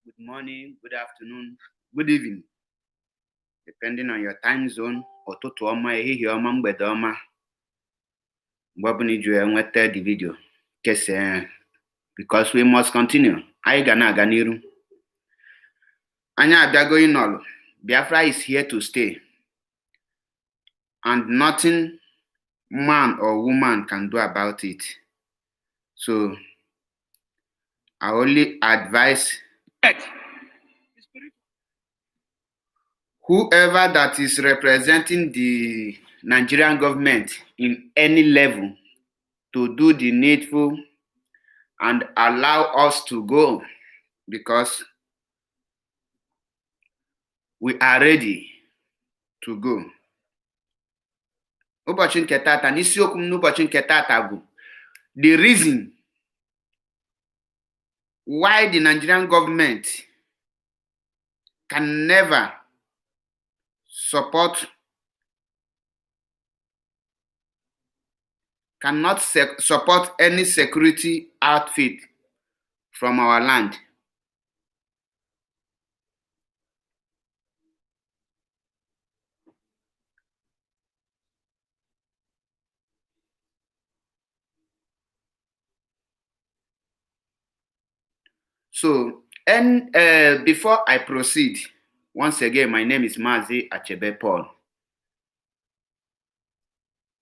Good morning, good afternoon, good evening, depending on your time zone. Ụtụtụ ọma, ehihie ọma, mgbede ọma. Mgbe ọbụla iju enweta the video, kesee, because we must continue. Anyị ga na-aga n'iru. Anyị abịago ịnọlụ. Biafra is here to stay, and nothing man or woman can do about it. So I only advise whoever that is representing the Nigerian government in any level to do the needful and allow us to go, because we are ready to go. Ụbọchị nke tata, n'isiokwu m n'ụbọchị nke tata bụ the reason why the Nigerian government can never cannot support any security outfit from our land. So, before I proceed, once again, my name is Mazi Achebe Paul.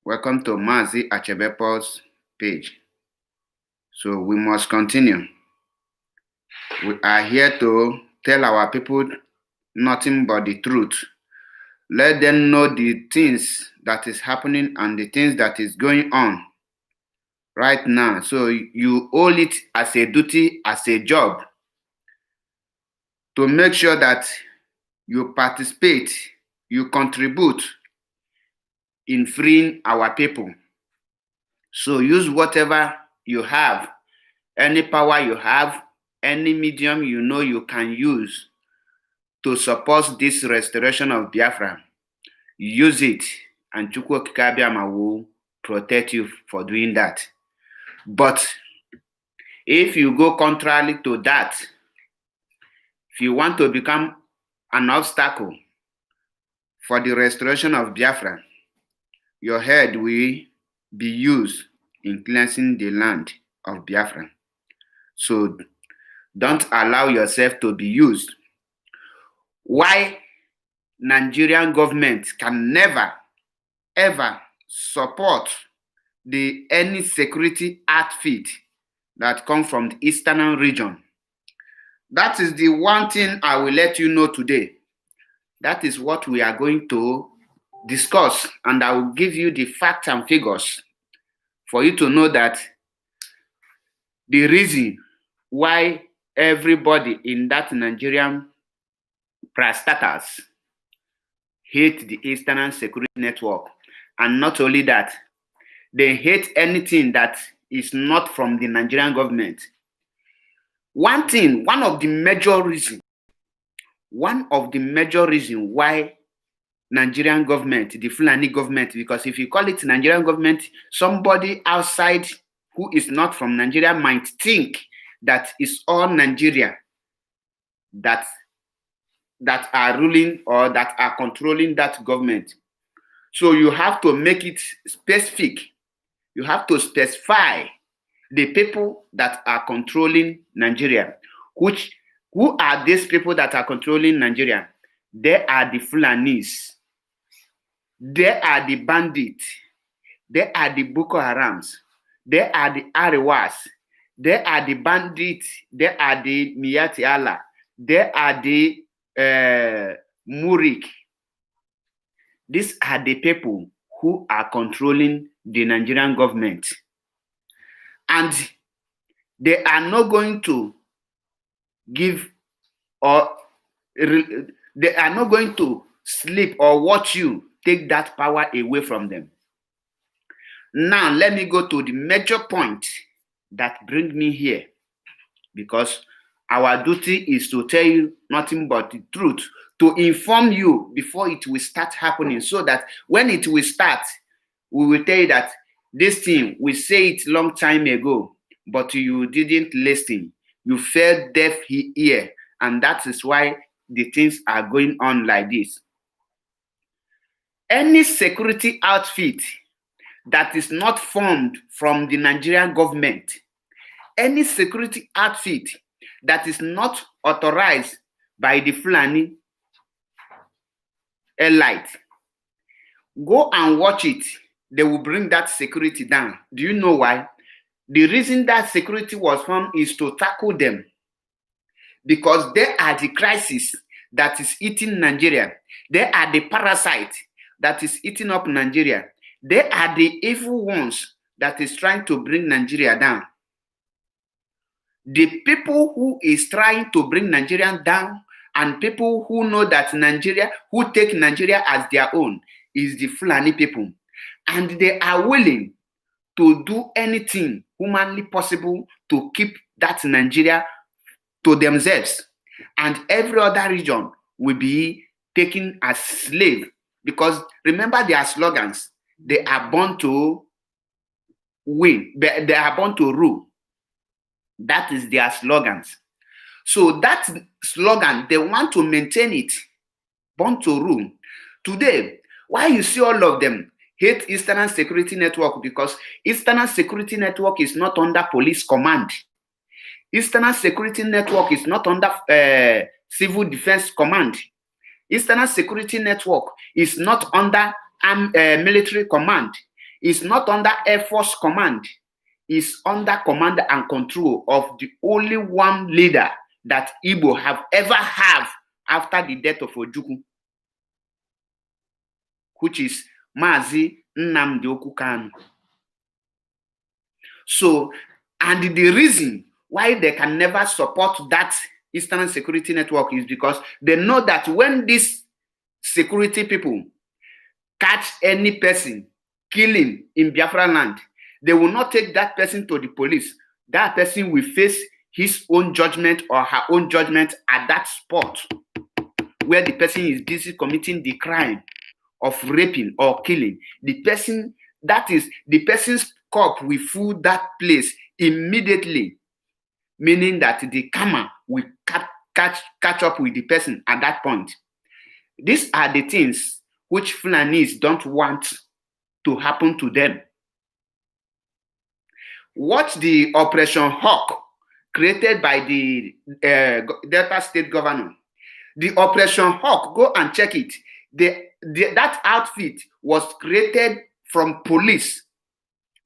Welcome to Mazi Achebe Paul's page. So we must continue. We are here to tell our people nothing but the truth. Let them know the things that is happening and the things that is going on right now. So you owe it as a duty, as a job, to make sure that you participate, you contribute in freeing our people. So use whatever you have, any power you have, any medium you know you can use to support this restoration of Biafra. Use it, and Chukwu Okike Abiama will protect you for doing that. But if you go contrary to that, if you want to become an obstacle for the restoration of Biafra, your head will be used in cleansing the land of Biafra. So don't allow yourself to be used. Why Nigerian government can never, ever support any security outfit that come from the eastern region. That is the one thing I will let you know today. That is what we are going to discuss, and I will give you the facts and figures for you to know that the reason why everybody in that Nigerian parastatals hate the Eastern Security Network. And not only that, they hate anything that is not from the Nigerian government. One of the major reasons why Nigerian government, the Fulani government, because if you call it Nigerian government, somebody outside who is not from Nigeria might think that it's all Nigeria that are ruling or that are controlling that government. So you have to make it specific. You have to specify the people that are controlling Nigeria. Who are these people that are controlling Nigeria? They are the Fulanis. They are the bandits. They are the Boko Harams. They are the Arewas. They are the bandits. They are the Miyetti Allah. They are the Murik. These are the people who are controlling the Nigerian government. And they are not going to give, or they are not going to sleep or watch you take that power away from them. Now, let me go to the major point that brings me here, because our duty is to tell you nothing but the truth, to inform you before it will start happening, so that when it will start, we will tell you that this thing, we say it long time ago, but you didn't listen. You felt deaf ear, and that is why the things are going on like this. Any security outfit that is not formed from the Nigerian government, any security outfit that is not authorized by the Fulani elite, go and watch it. They will bring that security down. Do you know why? The reason that security was formed is to tackle them, because they are the crisis that is eating Nigeria. They are the parasite that is eating up Nigeria. They are the evil ones that is trying to bring Nigeria down. The people who is trying to bring Nigeria down, and people who know that Nigeria, who take Nigeria as their own, is the Fulani people. And they are willing to do anything humanly possible to keep that Nigeria to themselves. And every other region will be taken as slave. Because remember their slogans. They are born to win. They are born to rule. That is their slogans. So that slogan, they want to maintain it. Born to rule. Today, why you see all of them hate Eastern Security Network? Because Eastern Security Network is not under police command. Eastern Security Network is not under civil defense command. Eastern Security Network is not under military command. It's not under Air Force command. It's under command and control of the only one leader that Igbo have ever have after the death of Ojukwu, which is Mazi Nnamdi Okukanu. So, and the reason why they can never support that Eastern Security Network is because they know that when these security people catch any person killing in Biafra land, they will not take that person to the police. That person will face his own judgment or her own judgment at that spot where the person is busy committing the crime of raping or killing. The person, that is, the person's corpse will fill that place immediately, meaning that the karma will catch up with the person at that point. These are the things which Fulanis don't want to happen to them. Watch the Operation Hawk created by the Delta State governor. The Operation Hawk, go and check it. That outfit was created from police.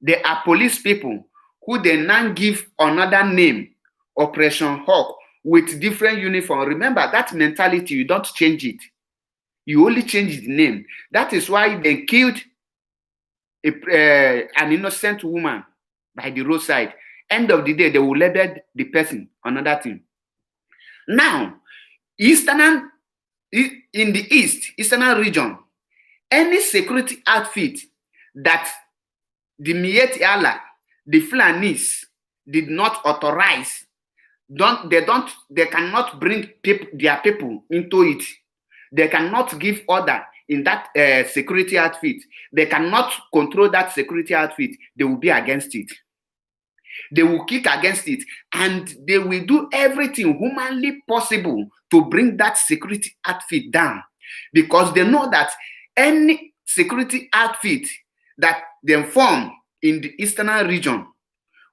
They are police people who they now give another name, Operation Hawk, with different uniform. Remember that mentality, you don't change it. You only change the name. That is why they killed an innocent woman by the roadside. End of the day, they will label the person another thing. Now, in the East, Eastern region, any security outfit that the Miyetti Allah, the Fulanis, did not authorize, they cannot bring their people into it. They cannot give order in that security outfit. They cannot control that security outfit. They will be against it. They will kick against it, and they will do everything humanly possible to bring that security outfit down, because they know that any security outfit that they form in the Eastern region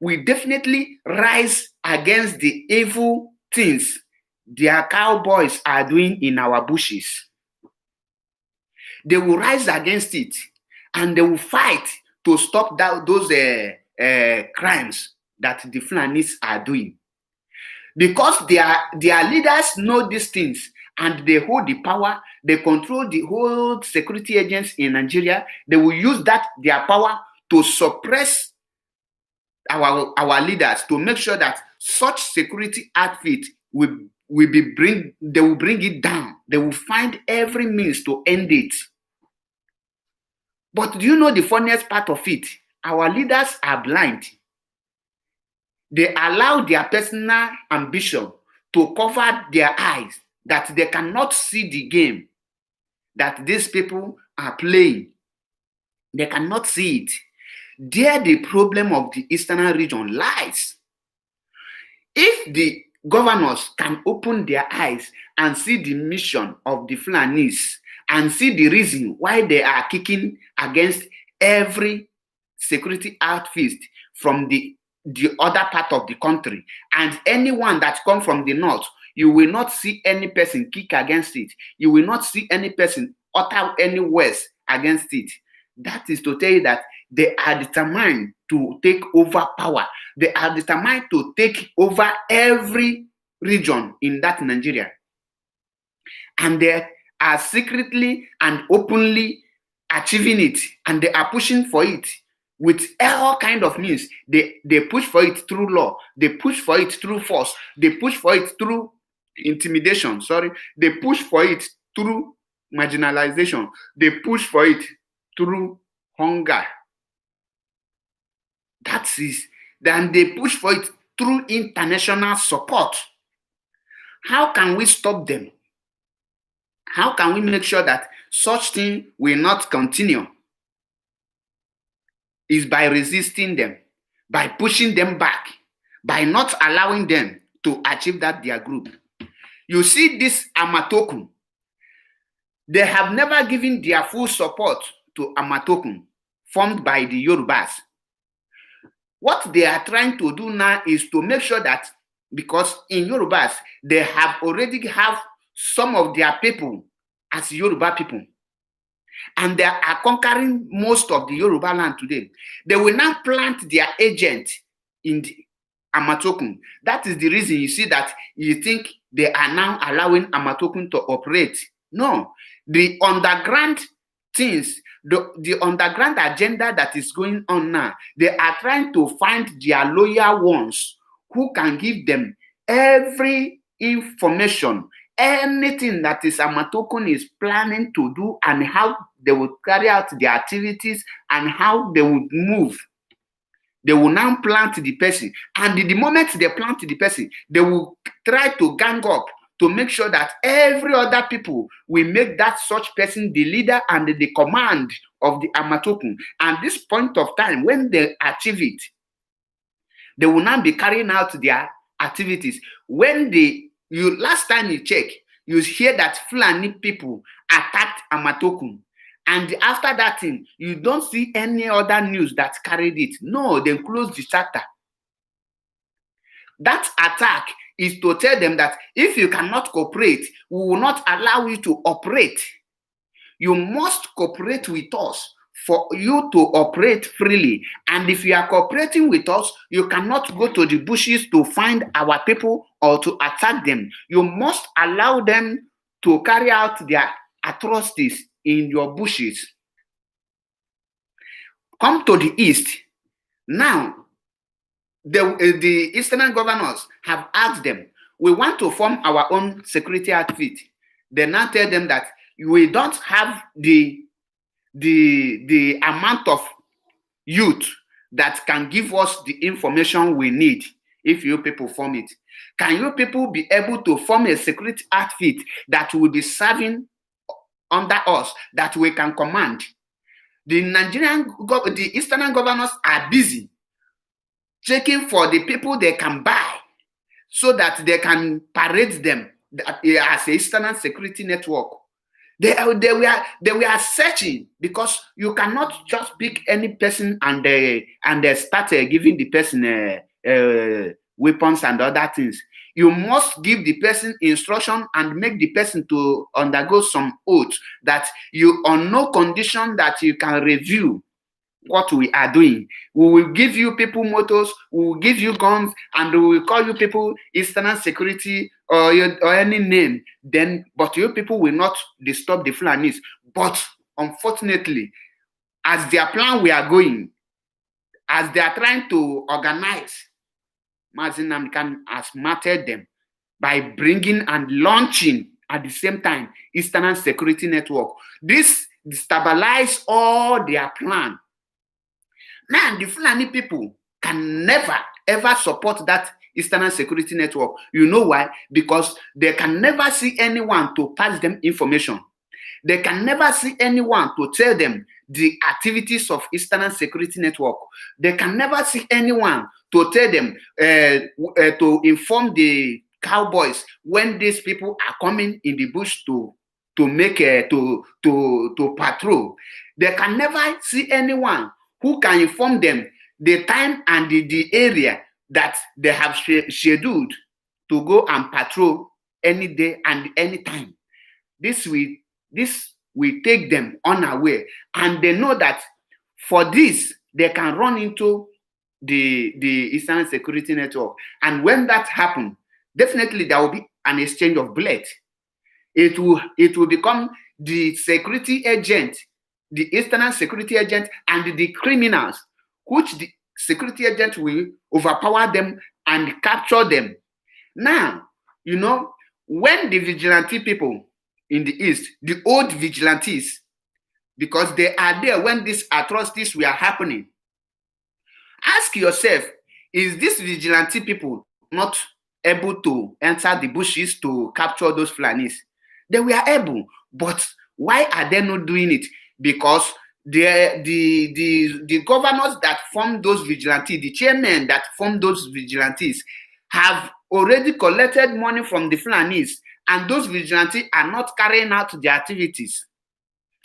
will definitely rise against the evil things their cowboys are doing in our bushes. They will rise against it and they will fight to stop those crimes that the Fulanis are doing. Because their leaders know these things and they hold the power, they control the whole security agents in Nigeria. They will use their power to suppress our leaders, to make sure that such security outfit they will bring it down. They will find every means to end it. But do you know the funniest part of it? Our leaders are blind. They allow their personal ambition to cover their eyes, that they cannot see the game that these people are playing. They cannot see it. There the problem of the Eastern region lies. If the governors can open their eyes and see the mission of the Fulanis and see the reason why they are kicking against every security outfit from the other part of the country, and anyone that comes from the north, you will not see any person kick against it. You will not see any person utter any words against it. That is to tell you that they are determined to take over power. They are determined to take over every region in that Nigeria. And they are secretly and openly achieving it, and they are pushing for it with all kind of means. They push for it through law. They push for it through force. They push for it through intimidation. They push for it through marginalization. They push for it through hunger. Then they push for it through international support. How can we stop them? How can we make sure that such thing will not continue? Is by resisting them, by pushing them back, by not allowing them to achieve their group. You see this Amatokun, they have never given their full support to Amatokun formed by the Yorubas. What they are trying to do now is to make sure that, because in Yorubas, they already have some of their people as Yoruba people, and they are conquering most of the Yoruba land today. They will now plant their agent in the Amatokun. That is the reason you see that you think they are now allowing Amatokun to operate. No, the underground things, the underground agenda that is going on now, they are trying to find their loyal ones who can give them every information, anything that is Amatokun is planning to do, and how they will carry out their activities and how they would move. They will now plant the person, and the moment they plant the person, they will try to gang up to make sure that every other people will make that such person the leader and the command of the Amatokun. And this point of time, when they achieve it, they will now be carrying out their activities. When last time you check, you hear that Fulani people attacked Amatokun. And after that thing, you don't see any other news that carried it. No, they closed the chapter. That attack is to tell them that if you cannot cooperate, we will not allow you to operate. You must cooperate with us for you to operate freely. And if you are cooperating with us, you cannot go to the bushes to find our people or to attack them. You must allow them to carry out their atrocities in your bushes. Come to the east. Now, the Eastern governors have asked them, we want to form our own security outfit. They now tell them that we don't have the amount of youth that can give us the information we need if you people form it. Can you people be able to form a security outfit that will be serving under us, that we can command? The Eastern governors are busy checking for the people they can buy so that they can parade them as a Eastern security network. They were searching, because you cannot just pick any person and start giving the person weapons and other things. You must give the person instruction and make the person to undergo some oath that you, on no condition that you can review what we are doing. We will give you people motors, we will give you guns, and we will call you people Eastern Security or any name. Then, but you people will not disturb the Fulanis. But unfortunately, as their plan we are going, as they are trying to organize, Mazi Nnamdi Kanu has martyred them by bringing and launching at the same time Eastern Security Network. This destabilized all their plan. Now, the Fulani people can never, ever support that Eastern Security Network. You know why? Because they can never see anyone to pass them information. They can never see anyone to tell them the activities of Eastern Security Network. They can never see anyone to tell them, to inform the cowboys when these people are coming in the bush to patrol. They can never see anyone who can inform them the time and the area that they have scheduled to go and patrol any day and any time. This will take them unaware, and they know that for this they can run into the Eastern Security Network. And when that happens, definitely there will be an exchange of bullets. It will become the security agent, the Eastern Security agent, and the criminals, which the security agent will overpower them and capture them. Now, you know, when the vigilante people in the East, the old vigilantes, because they are there when these atrocities were happening, ask yourself, is this vigilante people not able to enter the bushes to capture those Fulanis? They were able, but why are they not doing it? Because the governors that formed those vigilantes, the chairmen that formed those vigilantes, have already collected money from the Fulanis, and those vigilantes are not carrying out their activities.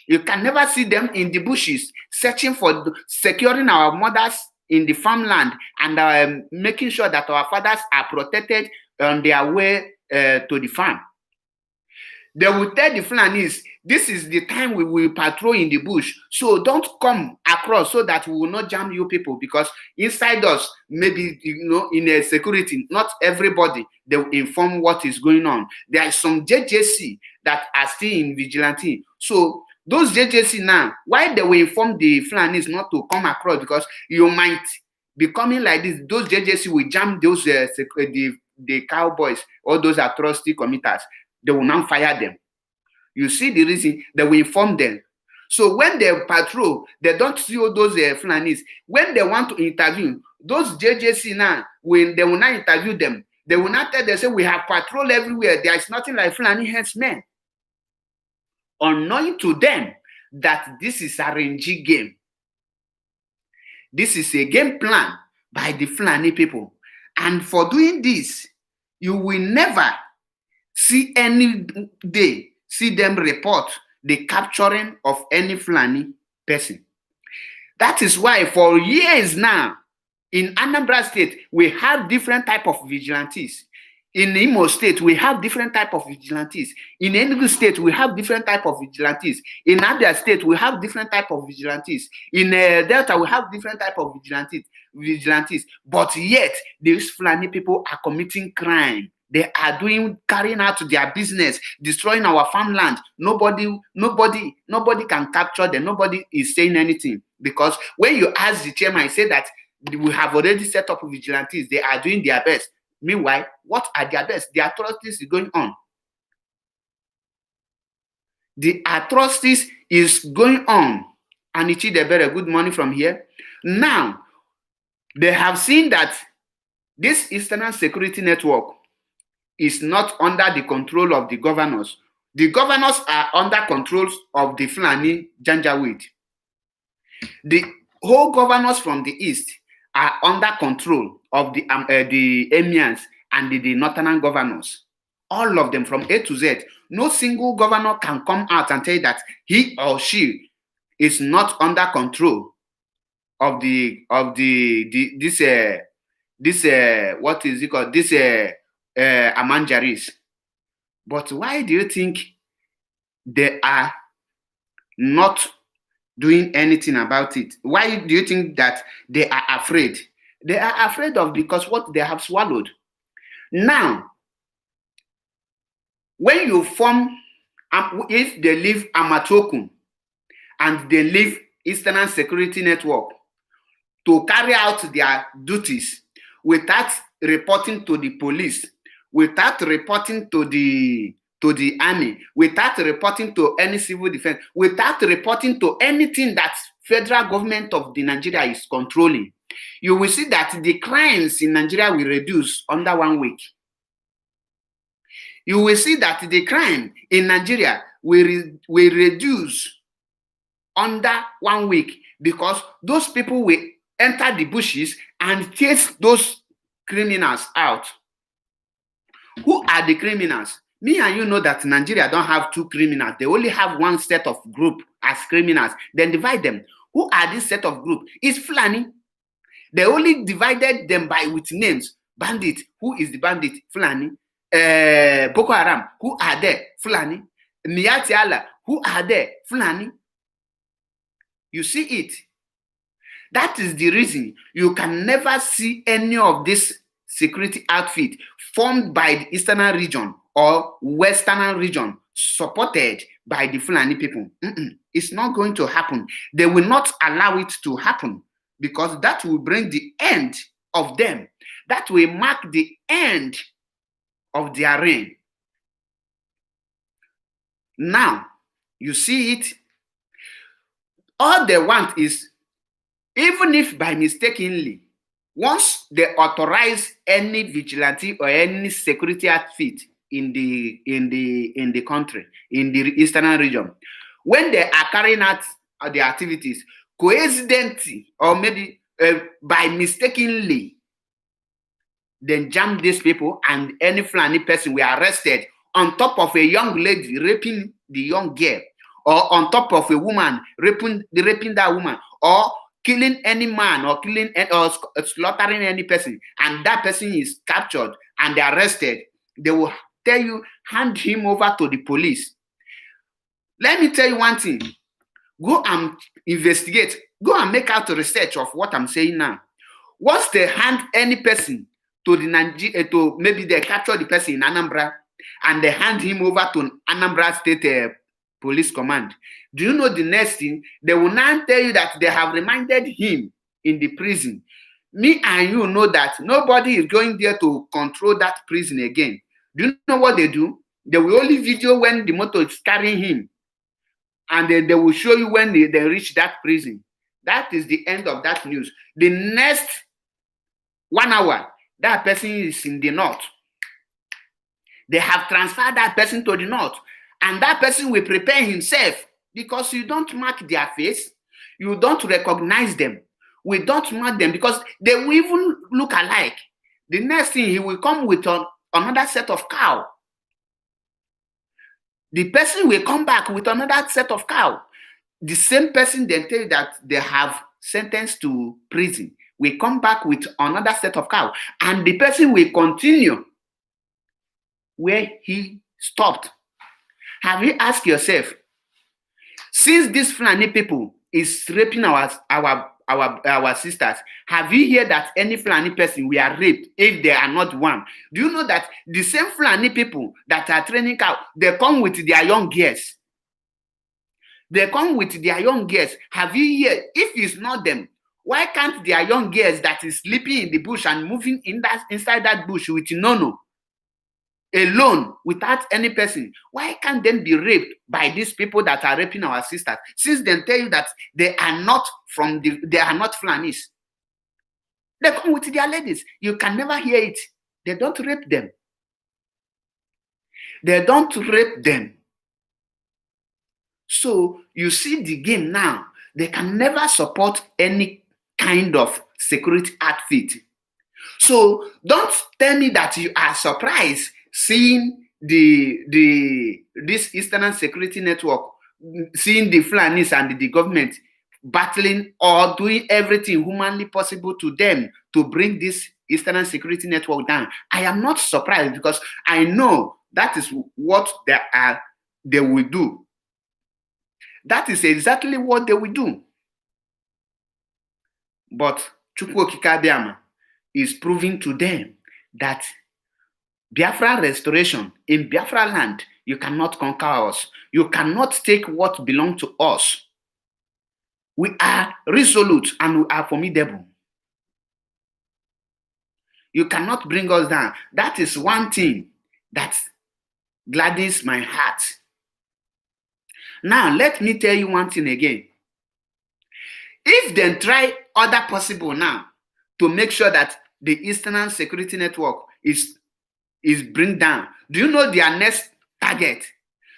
You can never see them in the bushes searching for securing our mothers in the farmland and making sure that our fathers are protected on their way to the farm. They will tell the Fulanis, this is the time we will patrol in the bush, so don't come across so that we will not jam you people, because inside us, maybe, you know, in a security, not everybody, they will inform what is going on. There is some JJC that are still in vigilante. So those JJC now, why they will inform the Fulanis not to come across, because you might be coming like this, those JJC will jam those the cowboys or those atrocity committers. They will now fire them. You see the reason? They will inform them. So when they patrol, they don't see all those Fulanis. When they want to interview, those JJC now, when they will not interview them, they will not tell them, say, we have patrol everywhere. There is nothing like Fulani headsmen. Unknowing to them that this is a Renji game. This is a game plan by the Fulani people. And for doing this, you will never see any day, see them report the capturing of any Fulani person. That is why for years now, in Anambra State, we have different type of vigilantes. In Imo State, we have different type of vigilantes. In Enugu State, we have different type of vigilantes. In Abia State, we have different type of vigilantes. In Delta, we have different type of vigilantes. But yet, these Fulani people are committing crime. They are carrying out their business, destroying our farmland. Nobody can capture them. Nobody is saying anything, because when you ask the chairman, he said that we have already set up vigilantes. They are doing their best. Meanwhile, what are their best? The atrocities is going on. The atrocities is going on. Anichi Debere, good morning from here. Now, they have seen that this Eastern Security Network is not under the control of the governors. The governors are under control of the Fulani Janjaweed. The whole governors from the east are under control of the emirs and the northern governors. All of them from A to Z. No single governor can come out and tell you that he or she is not under control of this what is it called, this Amanjaris. But why do you think they are not doing anything about it? Why do you think that they are afraid? They are afraid of because what they have swallowed. Now, when you form, if they leave Amatokun and they leave Eastern Security Network to carry out their duties without reporting to the police, without reporting to the army, without reporting to any civil defense, without reporting to anything that federal government of the Nigeria is controlling, you will see that the crimes in Nigeria will reduce under 1 week. You will see that the crime in Nigeria will reduce under 1 week, because those people will enter the bushes and chase those criminals out. Who are the criminals? Me and you know that Nigeria don't have two criminals. They only have one set of group as criminals. Then divide them. Who are this set of group? It's Fulani. They only divided them with names. Bandit. Who is the bandit? Fulani. Boko Haram. Who are there? Fulani. Miati Allah. Who are there? Fulani. You see it. That is the reason you can never see any of this security outfit formed by the Eastern region or Western region supported by the Fulani people. It's not going to happen. They will not allow it to happen, because that will bring the end of them. That will mark the end of their reign. Now, you see it. All they want is, even if by mistakenly, once they authorize any vigilante or any security outfit in the country, in the Eastern region, when they are carrying out the activities, coincidentally or maybe by mistakenly, then jam these people, and any Fulani person were arrested on top of a young lady raping the young girl, or on top of a woman raping that woman, or killing any man, or killing or slaughtering any person, and that person is captured and arrested, they will tell you, hand him over to the police. Let me tell you one thing. Go and investigate. Go and make out a research of what I'm saying now. Once they hand any person to to maybe they capture the person in Anambra and they hand him over to Anambra State Police Command, do you know the next thing? They will now tell you that they have reminded him in the prison. Me and you know that nobody is going there to control that prison again. Do you know what they do? They will only video when the motor is carrying him, and then they will show you when they reach that prison. That is the end of that news. The next 1 hour, that person is in the north. They have transferred that person to the north, and that person will prepare himself, because you don't mark their face, you don't recognize them. We don't mark them because they will even look alike. The next thing, he will come with another set of cow. The person will come back with another set of cow. The same person then tell you that they have sentenced to prison. We come back with another set of cow, and the person will continue where he stopped. Have you asked yourself, since these Fulani people is raping our sisters, have you heard that any Fulani person we are raped if they are not one? Do you know that the same Fulani people that are training cow, they come with their young girls? They come with their young girls. Have you heard? If it's not them, why can't their young girls that is sleeping in the bush and moving inside that bush with Nono alone, without any person, why can't they be raped by these people that are raping our sisters? Since they tell you that they are not Fulanis. They come with their ladies. You can never hear it. They don't rape them. They don't rape them. So you see the game now. They can never support any kind of security outfit. So don't tell me that you are surprised seeing this Eastern Security Network, seeing the Fulanis and the government battling or doing everything humanly possible to them to bring this Eastern Security Network down, I am not surprised, because I know that is what they will do. That is exactly what they will do. But Chukwu Okike Abiama is proving to them that Biafra restoration, in Biafra land, you cannot conquer us. You cannot take what belongs to us. We are resolute and we are formidable. You cannot bring us down. That is one thing that gladdens my heart. Now, let me tell you one thing again. If they try other possible now to make sure that the Eastern Security Network is bring down, do you know their next target?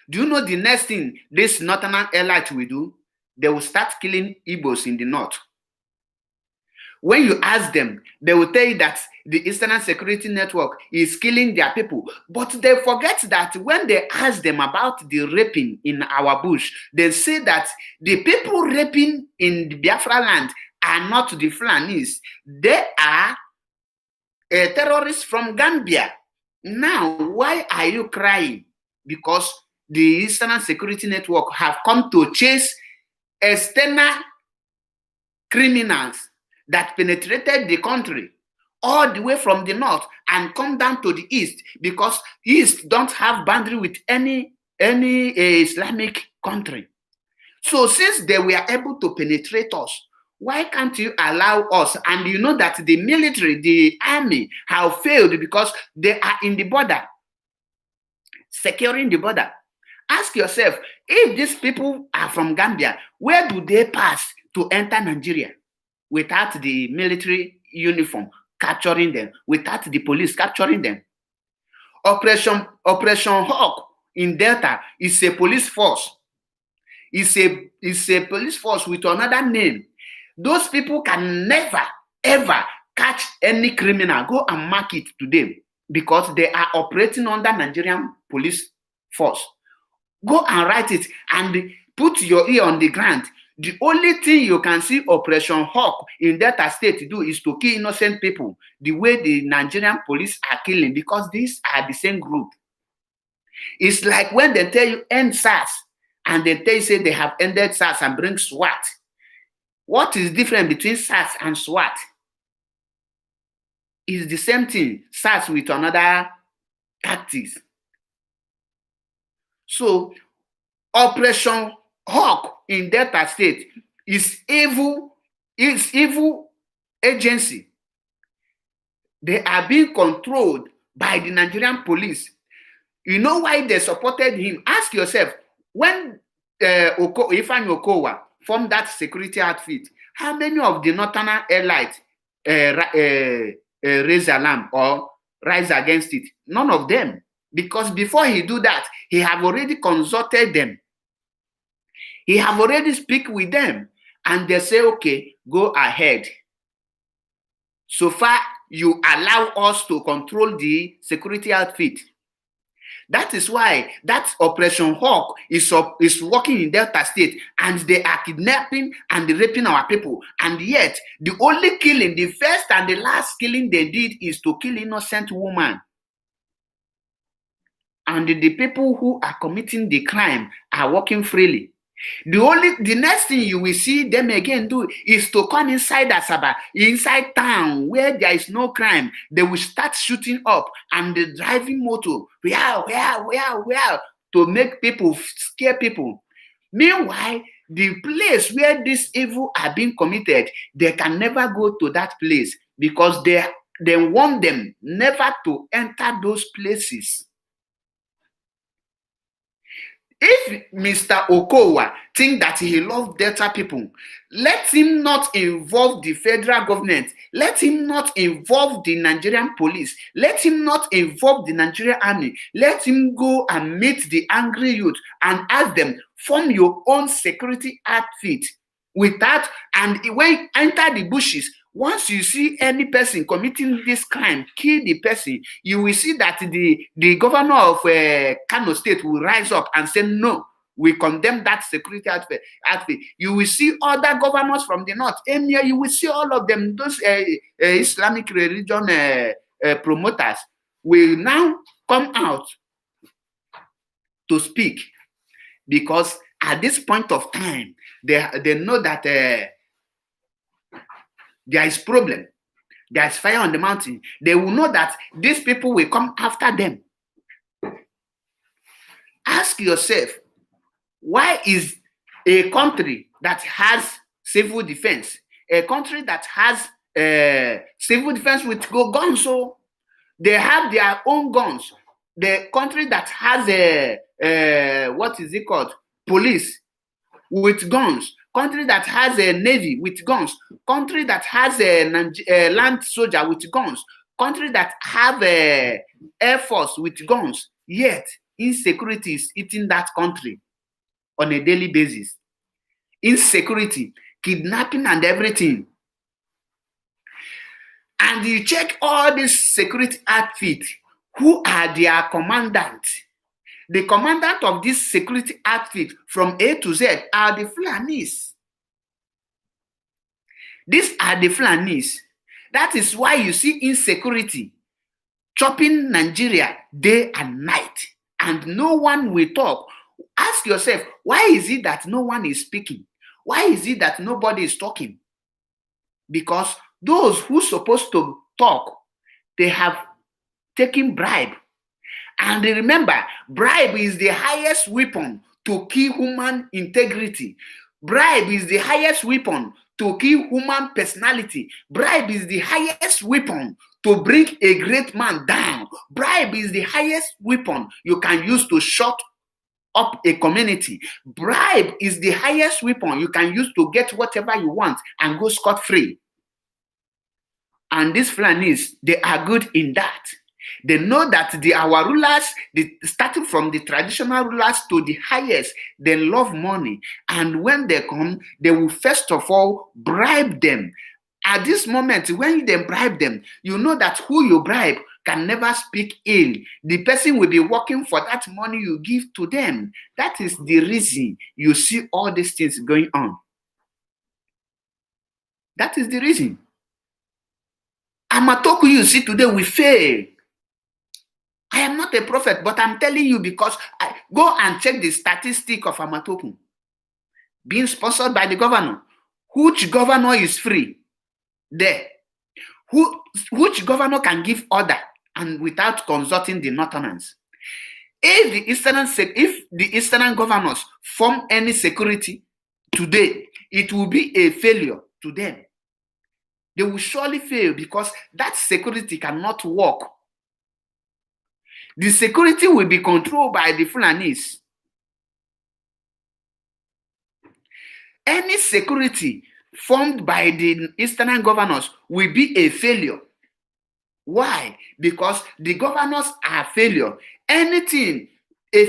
Do you know the next thing this Northern Elite will do? They will start killing Igbos in the north. When you ask them, they will tell you that the Eastern Security Network is killing their people. But they forget that when they ask them about the raping in our bush, they say that the people raping in the Biafra land are not the Fulanis. They are terrorists from Gambia. Now, why are you crying? Because the Eastern Security Network have come to chase external criminals that penetrated the country all the way from the north and come down to the east, because east don't have boundary with any Islamic country. So since they were able to penetrate us, why can't you allow us? And you know that the military, the army have failed because they are in the border, securing the border. Ask yourself, if these people are from Gambia, where do they pass to enter Nigeria without the military uniform capturing them, without the police capturing them? Operation Hawk in Delta is a police force. It's a police force with another name. Those people can never, ever catch any criminal. Go and mark it to them, because they are operating under Nigerian police force. Go and write it and put your ear on the ground. The only thing you can see Operation Hawk in Delta State do is to kill innocent people the way the Nigerian police are killing, because these are the same group. It's like when they tell you end SARS and they tell you say they have ended SARS and bring SWAT. What is different between SARS and SWAT? It's the same thing, SARS with another tactics. So Operation Hawk in Delta State is evil agency. They are being controlled by the Nigerian police. You know why they supported him? Ask yourself, when Ifeanyi Okowa formed that security outfit, how many of the Northern Elite raise alarm or rise against it? None of them. Because before he do that, he have already consulted them. He have already speak with them. And they say, okay, go ahead. So far, you allow us to control the security outfit. That is why that Operation Hawk is working in Delta State, and they are kidnapping and raping our people. And yet, the only killing, the first and the last killing they did is to kill innocent women. And the people who are committing the crime are walking freely. The next thing you will see them again do is to come inside Asaba, inside town where there is no crime. They will start shooting up and the driving motor, where, to make people, scare people. Meanwhile, the place where this evil are being committed, they can never go to that place because they want them never to enter those places. If Mr. Okowa think that he loves Delta people, let him not involve the federal government. Let him not involve the Nigerian police. Let him not involve the Nigerian army. Let him go and meet the angry youth and ask them, form your own security outfit. With that, and when you enter the bushes, Once you see any person committing this crime, kill the person, you will see that the governor of Kano State will rise up and say, no, we condemn that security outfit. You will see other governors from the north, Emir, you will see all of them, those Islamic religion promoters will now come out to speak, because at this point of time, they know that there is problem. There is fire on the mountain. They will know that these people will come after them. Ask yourself, why is a country that has civil defense, a country that has civil defense with guns, so they have their own guns, the country that has what is it called, police with guns, country that has a navy with guns, country that has a land soldier with guns, country that have a air force with guns, yet insecurity is eating that country on a daily basis. Insecurity, kidnapping and everything. And you check all these security outfits, who are their commandants? The commandant of this security outfit from A to Z are the Fulanis. These are the Fulanis. That is why you see insecurity chopping Nigeria day and night, and no one will talk. Ask yourself, why is it that no one is speaking? Why is it that nobody is talking? Because those who are supposed to talk, they have taken bribe. And remember, bribe is the highest weapon to kill human integrity. Bribe is the highest weapon to kill human personality. Bribe is the highest weapon to bring a great man down. Bribe is the highest weapon you can use to shut up a community. Bribe is the highest weapon you can use to get whatever you want and go scot-free. And these Fulanis, they are good in that. They know that our rulers, starting from the traditional rulers to the highest, they love money. And when they come, they will first of all bribe them. At this moment, when they bribe them, you know that who you bribe can never speak ill. The person will be working for that money you give to them. That is the reason you see all these things going on. That is the reason. Amatoku you see today will fail. I am not a prophet, but I'm telling you because I go and check the statistic of Amatoku being sponsored by the governor. Which governor is free there? Which governor can give order and without consulting the northerners? If the eastern governors form any security today, it will be a failure to them. They will surely fail because that security cannot work. The security will be controlled by the Fulanis. Any security formed by the eastern governors will be a failure. Why? Because the governors are failure. A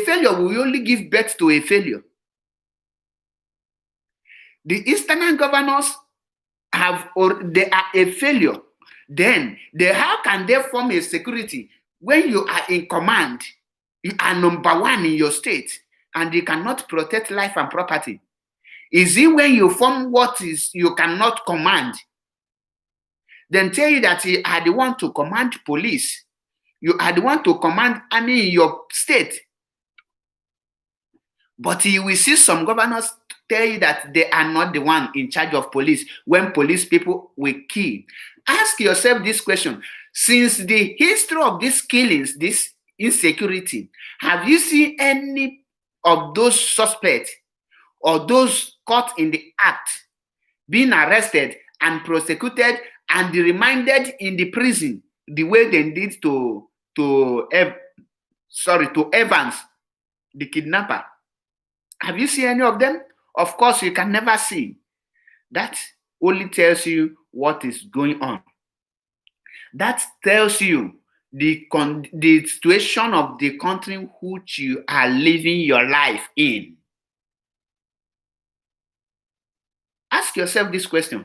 failure will only give birth to a failure. The eastern governors they are a failure. Then how can they form a security when you are in command? You are number one in your state and you cannot protect life and property. Is it when you form what is you cannot command? Then tell you that you are the one to command police. You are the one to command army in your state. But you will see some governors tell you that they are not the one in charge of police when police people will kill. Ask yourself this question. Since the history of these killings, this insecurity, have you seen any of those suspects or those caught in the act being arrested and prosecuted and remanded in the prison the way they did to Evans, the kidnapper? Have you seen any of them? Of course, you can never see. That only tells you what is going on. That tells you the situation of the country which you are living your life in. Ask yourself this question.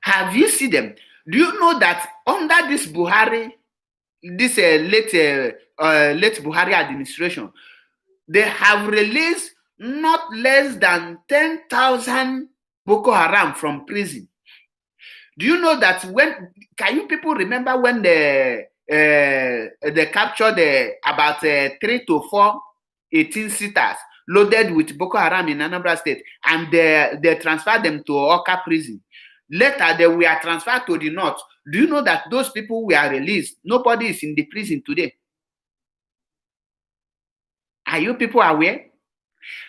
Have you seen them? Do you know that under this Buhari, this late Buhari administration, they have released not less than 10,000 Boko Haram from prison? Do you know that can you people remember when they captured about 3 to 4 18-seaters loaded with Boko Haram in Anambra State, and they transferred them to Oka prison? Later, they were transferred to the north. Do you know that those people were released? Nobody is in the prison today. Are you people aware?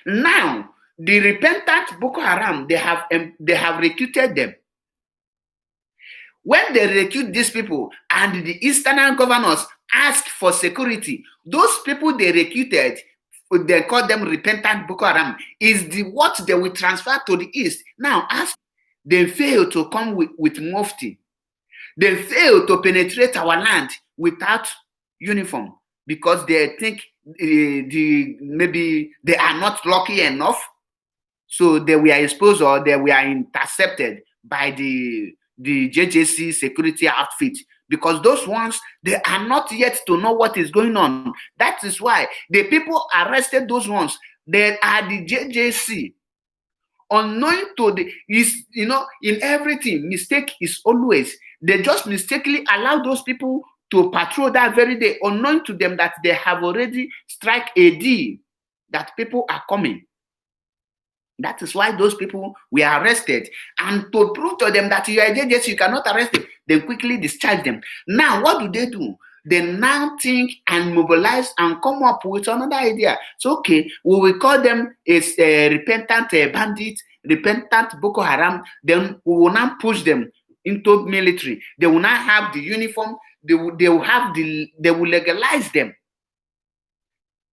Now, the repentant Boko Haram, they have recruited them. When they recruit these people and the eastern governors ask for security, those people they recruited, they call them repentant Boko Haram, is what they will transfer to the east. Now, as they fail to come with mufti, they fail to penetrate our land without uniform because they think maybe they are not lucky enough, so they were exposed or they were intercepted by the JJC security outfit, because those ones, they are not yet to know what is going on. That is why the people arrested those ones, they are the JJC. Unknowing to in everything, mistake is always, they just mistakenly allow those people to patrol that very day, unknowing to them that they have already struck a deal that people are coming. That is why those people were arrested. And to prove to them that you are a JJC, you cannot arrest them, they quickly discharge them. Now, what do? They now think and mobilize and come up with another idea. So, okay, we will call them a repentant bandit, repentant Boko Haram. Then we will now push them into military. They will not have the uniform. They will legalize them.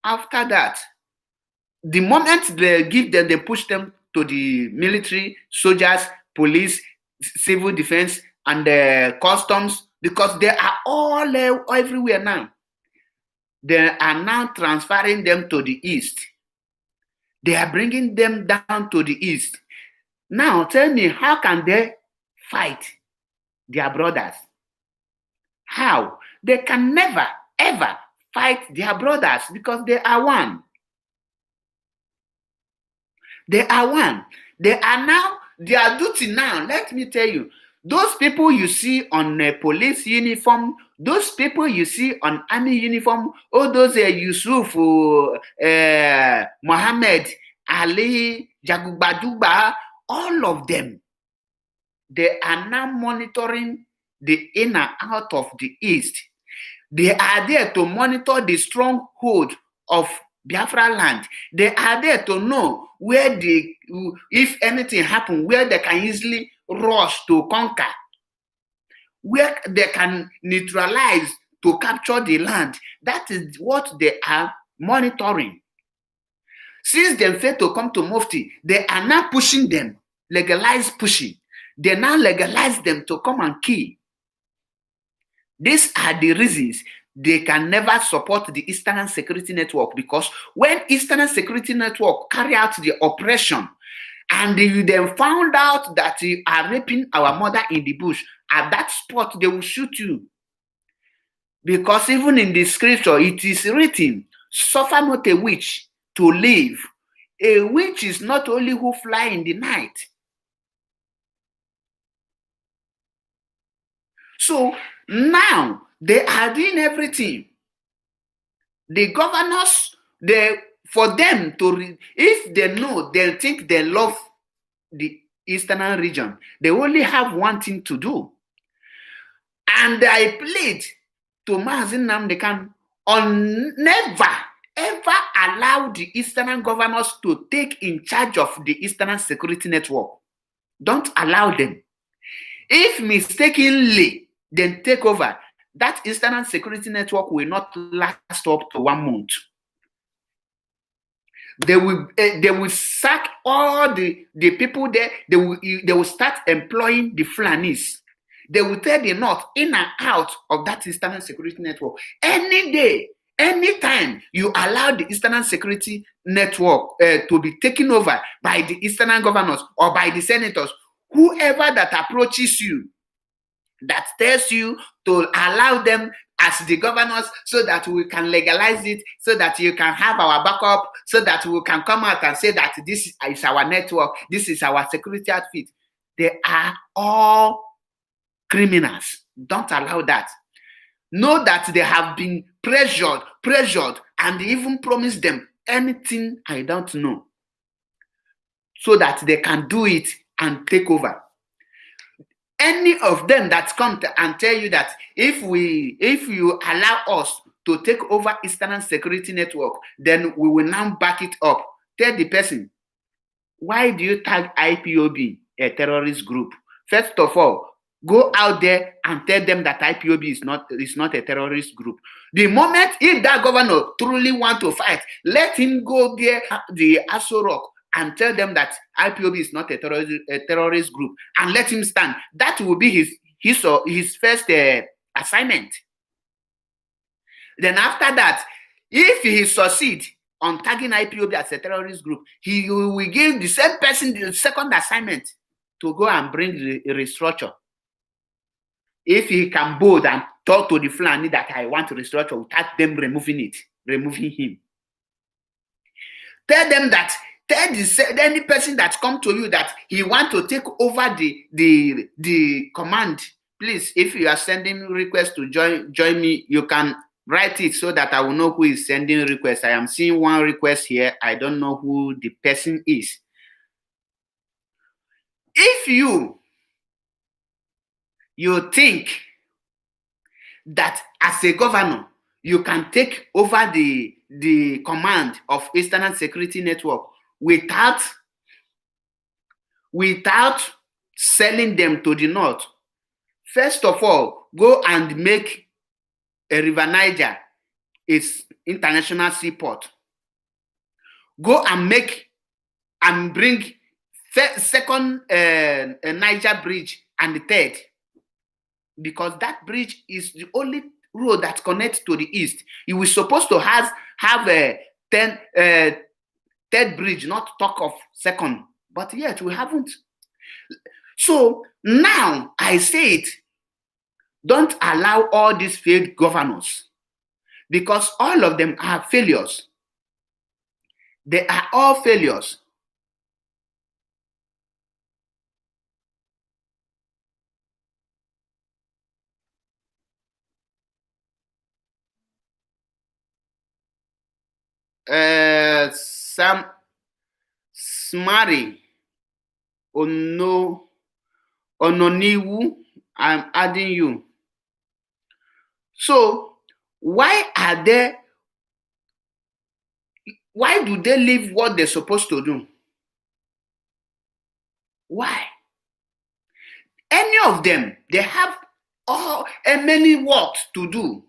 After that, the moment they give them, they push them to the military, soldiers, police, civil defense, and customs, because they are all everywhere now. They are now transferring them to the east. They are bringing them down to the east. Now, tell me, how can they fight their brothers? How? They can never, ever fight their brothers because they are one. They are one. They are now, their duty now, let me tell you, those people you see on a police uniform, those people you see on army uniform, all those Yusuf, Mohammed, Ali, Jagubadugba, all of them, they are now monitoring the in and out of the east. They are there to monitor the stronghold of Biafra land. They are there to know where if anything happens, where they can easily rush to conquer, where they can neutralize to capture the land. That is what they are monitoring. Since they fail to come to Mufti, they are now pushing them, pushing. They now legalize them to come and kill. These are the reasons they can never support the Eastern Security Network, because when Eastern Security Network carry out the operation and you then found out that you are raping our mother in the bush, at that spot they will shoot you. Because even in the scripture it is written, suffer not a witch to live. A witch is not only who fly in the night. So now they are doing everything. The governors, for them to, if they know, they think they love the Eastern region, they only have one thing to do. And I plead to Mazi Nnamdi Kanu on never, ever allow the Eastern governors to take in charge of the Eastern Security Network. Don't allow them. If mistakenly they take over, that Eastern Security Network will not last up to 1 month. They will sack all the people there. They will start employing the Fulanis. They will tell the North in and out of that Eastern Security Network. Any day, anytime you allow the Eastern Security Network to be taken over by the Eastern governors or by the senators, whoever that approaches you, that tells you to allow them as the governors so that we can legalize it, so that you can have our backup, so that we can come out and say that this is our network, this is our security outfit. They are all criminals. Don't allow that. Know that they have been pressured, and even promised them anything I don't know, so that they can do it and take over. Any of them that come and tell you that if you allow us to take over Eastern Security Network, then we will now back it up. Tell the person, why do you tag IPOB a terrorist group? First of all, go out there and tell them that IPOB is not a terrorist group. The moment if that governor truly want to fight, let him go there, the Aso Rock, and tell them that IPOB is not a terrorist group, and let him stand. That will be his first assignment. Then after that, if he succeed on tagging IPOB as a terrorist group, he will give the same person the second assignment to go and bring the restructure. If he can bold and talk to the Fulani that I want to restructure without them removing him. Tell them that, tell any person that come to you that he want to take over the command. Please, if you are sending request to join me, you can write it so that I will know who is sending request. I am seeing one request here. I don't know who the person is. If you think that as a governor, you can take over the command of Eastern Security Network without selling them to the north, first of all, go and make a River Niger its international seaport. Go and bring second Niger bridge and the third, because that bridge is the only road that connects to the east. You were supposed to have a third bridge, not talk of second, but yet we haven't. So now I say it, don't allow all these failed governors, because all of them are failures. They are all failures. Sam Smari Ononiwu, I'm adding you. So why do they leave what they're supposed to do? Why? Any of them, they have many works to do.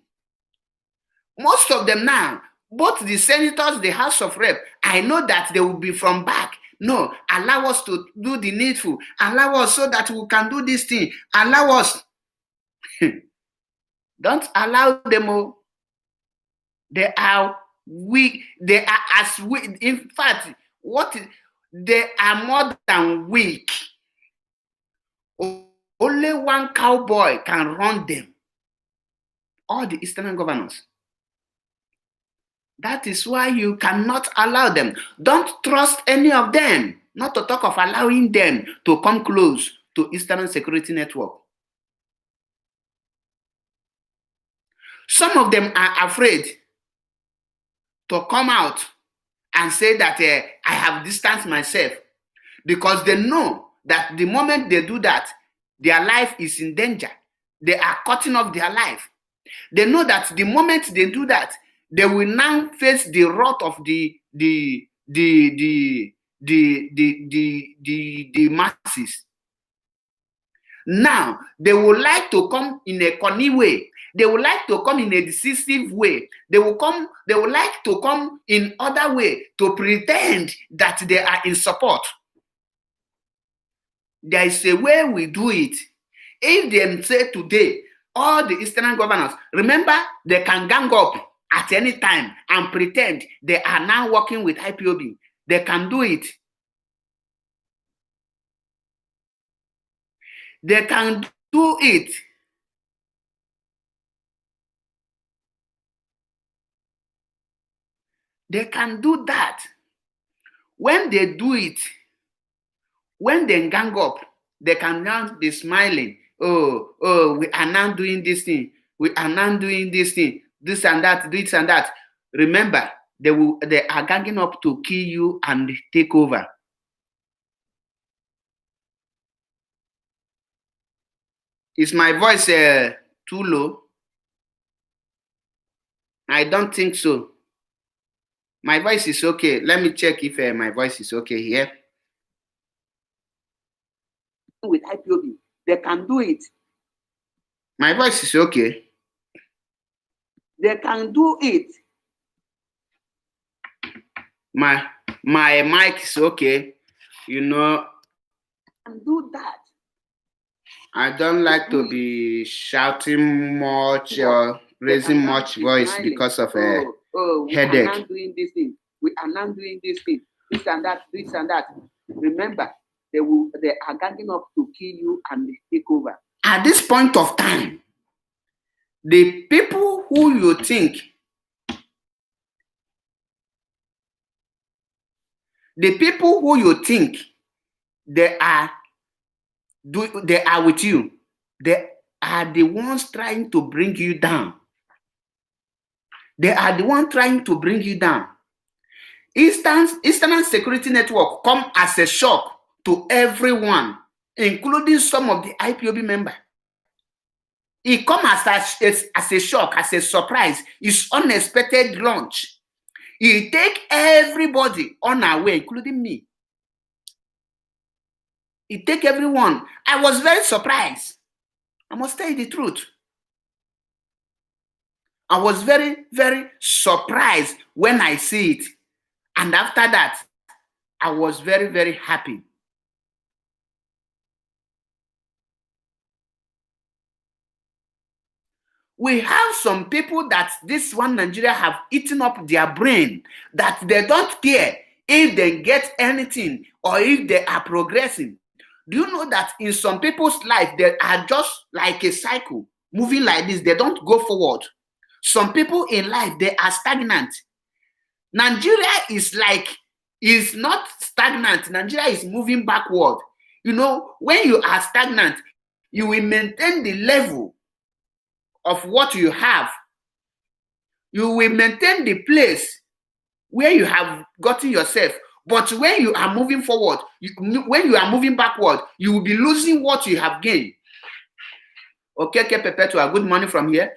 Most of them now, both the senators, the House of Rep, I know that they will be from back. No, allow us to do the needful. Allow us so that we can do this thing. Allow us. Don't allow them. They are weak. They are as weak. In fact, they are more than weak. Only one cowboy can run them. All the Eastern governors. That is why you cannot allow them. Don't trust any of them. Not to talk of allowing them to come close to Eastern Security Network. Some of them are afraid to come out and say that I have distanced myself, because they know that the moment they do that, their life is in danger. They are cutting off their life. They know that the moment they do that, they will now face the wrath of the masses. Now they would like to come in a cunning way. They would like to come in a decisive way. They would like to come in other way to pretend that they are in support. There is a way we do it. If they say today, all the Eastern governors, remember, they can gang up at any time and pretend they are now working with IPOB. They can do it. They can do it. They can do that. When they do it, when they gang up, they can now be smiling. Oh, we are now doing this thing. We are now doing this thing. This and that, this and that. Remember, they are ganging up to kill you and take over. Is my voice too low? I don't think so. My voice is okay. Let me check if my voice is okay here. With IPOB, they can do it. My voice is okay. They can do it. My mic is okay. You know, can do that. I don't like to be shouting much or raising much voice because of a headache. We are not doing this thing. We are not doing this thing. This and that, this and that. Remember, they are ganging up to kill you and take over. At this point of time, the people who you think, they are with you, they are the ones trying to bring you down. They are the ones trying to bring you down. Eastern Security Network come as a shock to everyone, including some of the IPOB members. It come as a shock, as a surprise. It's unexpected launch. It take everybody unaware, including me. It take everyone. I was very surprised. I must tell you the truth. I was very, very surprised when I see it. And after that, I was very, very happy. We have some people that this one Nigeria have eaten up their brain, that they don't care if they get anything or if they are progressing. Do you know that in some people's life, they are just like a cycle, moving like this, they don't go forward. Some people in life, they are stagnant. Nigeria is not stagnant. Nigeria is moving backward. You know, when you are stagnant, you will maintain the level of what you have. You will maintain the place where you have gotten yourself. But when you are moving forward, when you are moving backward, you will be losing what you have gained. Okay, Perpetua, good morning from here.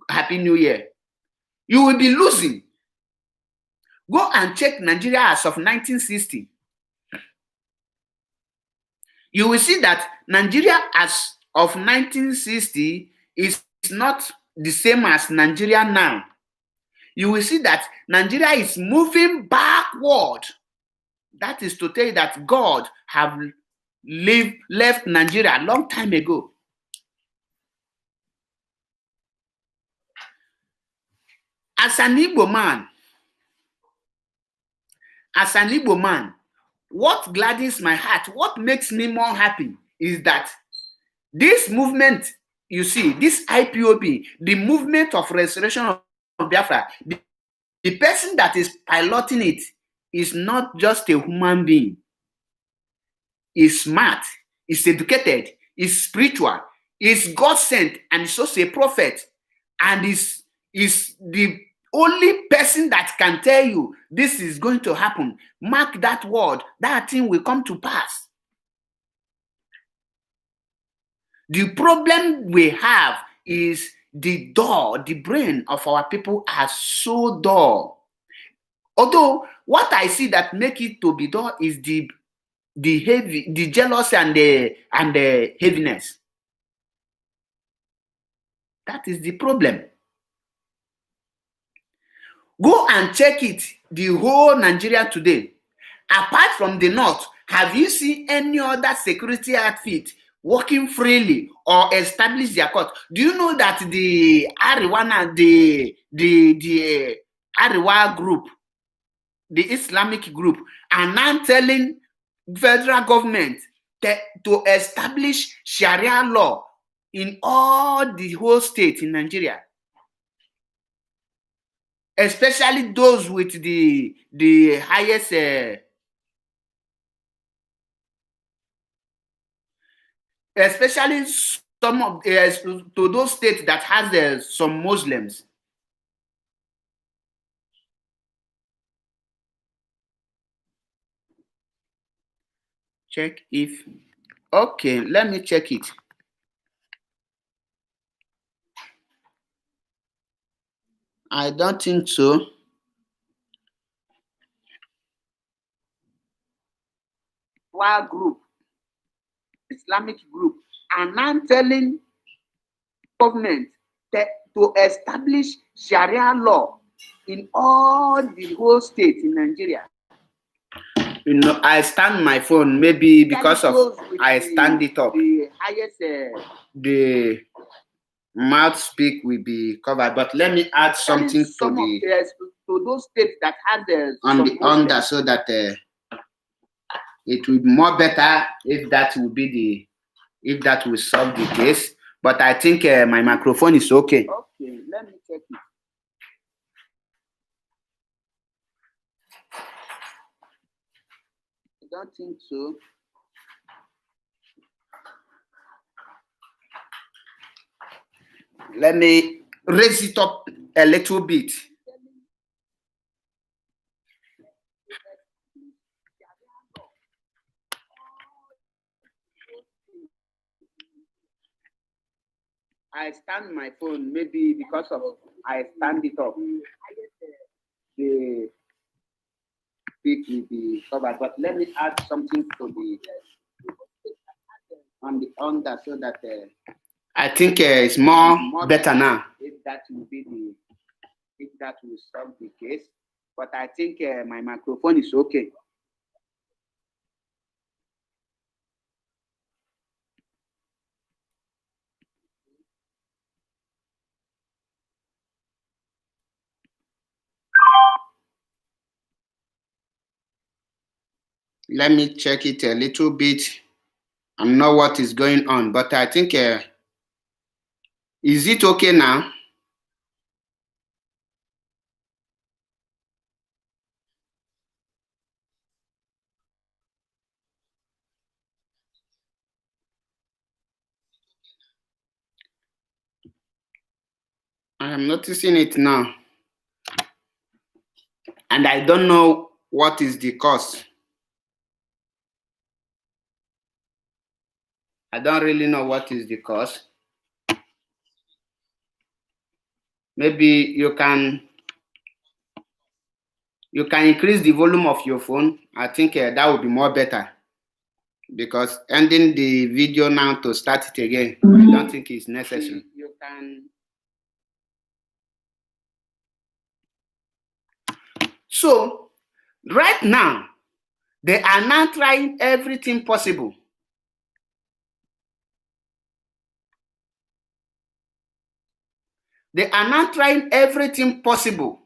Happy New Year. You will be losing. Go and check Nigeria as of 1960. You will see that Nigeria as of 1960 is not the same as Nigeria now. You will see that Nigeria is moving backward. That is to tell you that God have left Nigeria a long time ago. As an Igbo man, what gladdens my heart, what makes me more happy is that this movement, you see, this IPOB, the movement of restoration of Biafra, the person that is piloting it is not just a human being. He's smart, he's educated, he's spiritual, he's God sent, and he's also a prophet, and is the only person that can tell you this is going to happen. Mark that word, that thing will come to pass. The problem we have is the brain of our people are so dull. Although what I see that make it to be dull is the jealousy and the heaviness. That is the problem. Go and check it, the whole Nigeria today. Apart from the north, have you seen any other security outfit working freely or establish their court? Do you know that the Ariwana, the Ariwa group, the Islamic group, are now telling federal government to establish Sharia law in all the whole state in Nigeria, especially those with the highest especially some of to those states that has some Muslims. Check if okay, let me check it. I don't think so. Our group, Islamic group, are now telling government that to establish Sharia law in all the whole states in Nigeria. You know, I stand my phone maybe because of I stand it up. The highest, the mouth speak will be covered, but let me add something to those states that have the on the under so that it will be more better if that will be if that will solve the case. But I think my microphone is okay. Okay, let me check it. I don't think so. Let me raise it up a little bit. I stand my phone maybe because of I stand it up. The speak will be covered, but let me add something to the on the under so that I think it's more better now. If that will be if that will solve the case, but I think my microphone is okay. Let me check it a little bit and know what is going on. But I think, is it okay now? I am noticing it now. And I don't know what is the cause. I don't really know what is the cause. Maybe you can increase the volume of your phone. I think that would be more better. Because ending the video now to start it again, I don't think it's necessary. You can. So, right now, they are now trying everything possible. They are now trying everything possible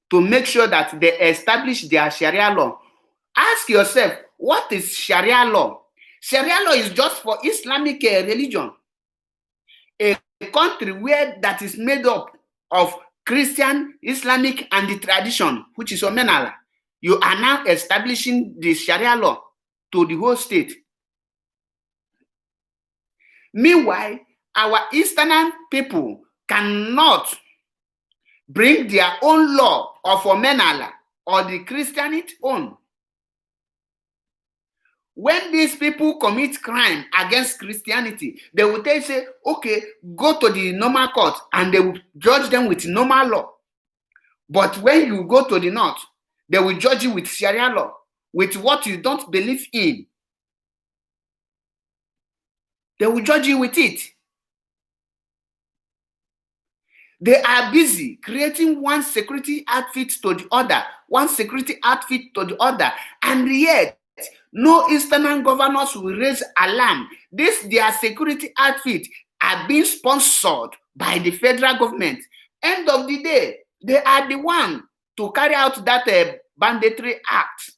to make sure that they establish their Sharia law. Ask yourself, what is Sharia law? Sharia law is just for Islamic religion. A country where that is made up of Christian, Islamic, and the tradition, which is Omenala. You are now establishing the Sharia law to the whole state. Meanwhile, our Eastern people cannot bring their own law of Omenala or the Christianity own. When these people commit crime against Christianity, they will say, okay, go to the normal court and they will judge them with normal law. But when you go to the north, they will judge you with Sharia law, with what you don't believe in. They will judge you with it. They are busy creating one security outfit to the other, one security outfit to the other, and yet no Eastern governors will raise alarm. Their security outfit are being sponsored by the federal government. End of the day, they are the one to carry out that banditry act.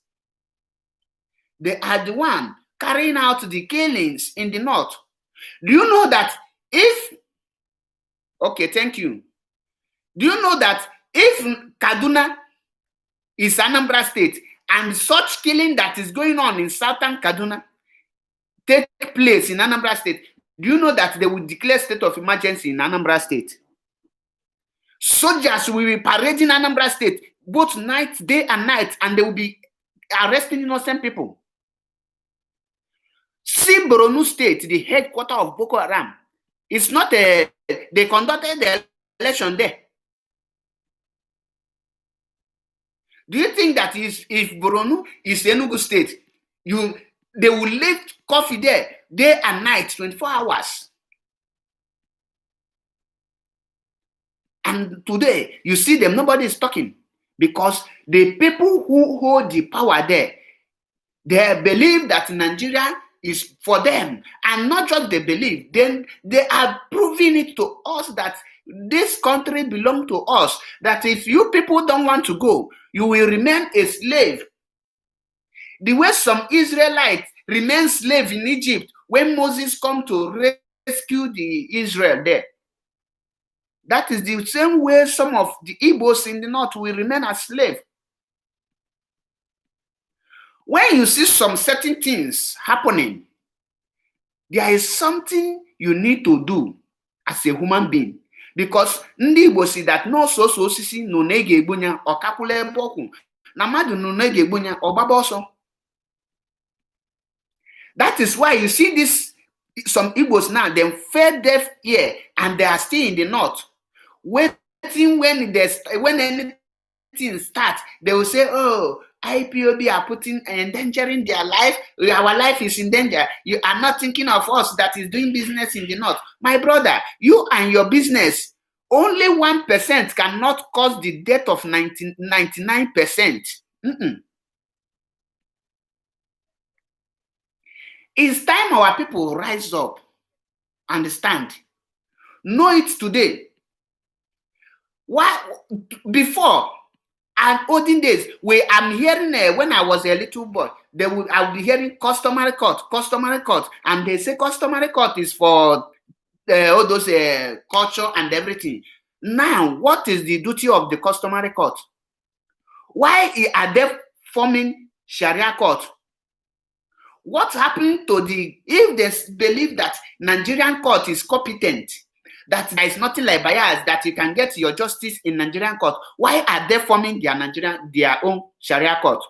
They are the one carrying out the killings in the north. Do you know that if, okay, thank you. Do you know that if Kaduna is Anambra State and such killing that is going on in southern Kaduna take place in Anambra State, do you know that they will declare state of emergency in Anambra State? Soldiers will be parading Anambra State both night, day and night, and they will be arresting innocent people. See Borno State, the headquarters of Boko Haram. It's not they conducted the election there. Do you think that if Borno is Enugu State, they will leave coffee there day and night, 24 hours? And today, you see them, nobody is talking, because the people who hold the power there, they believe that Nigeria is for them. And not just they believe, then they are proving it to us that this country belongs to us, that if you people don't want to go, you will remain a slave. The way some Israelites remain slave in Egypt when Moses come to rescue the Israel there. That is the same way some of the Igbos in the north will remain as slaves. When you see some certain things happening, there is something you need to do as a human being. Because ndị Igbo si that no so osisi no na-ege egbunya ọkakwula ebe ọkwụ na mmadụ no na-ege egbunya ọgbaba ọsọ. That is why you see this, some Igbos now, they fed deaf ear and they are still in the north. Waiting when anything starts, they will say, oh, IPOB are endangering their life. Our life is in danger. You are not thinking of us that is doing business in the north. My brother, you and your business, only 1% cannot cause the death of 99%. It's time our people rise up, understand, know it today. Why before? And olden days, I'm hearing when I was a little boy, I would be hearing customary court, and they say customary court is for all those culture and everything. Now, what is the duty of the customary court? Why are they forming Sharia court? What happened to if they believe that Nigerian court is competent, that there is nothing like bias, that you can get your justice in Nigerian court, why are they forming their own Sharia court?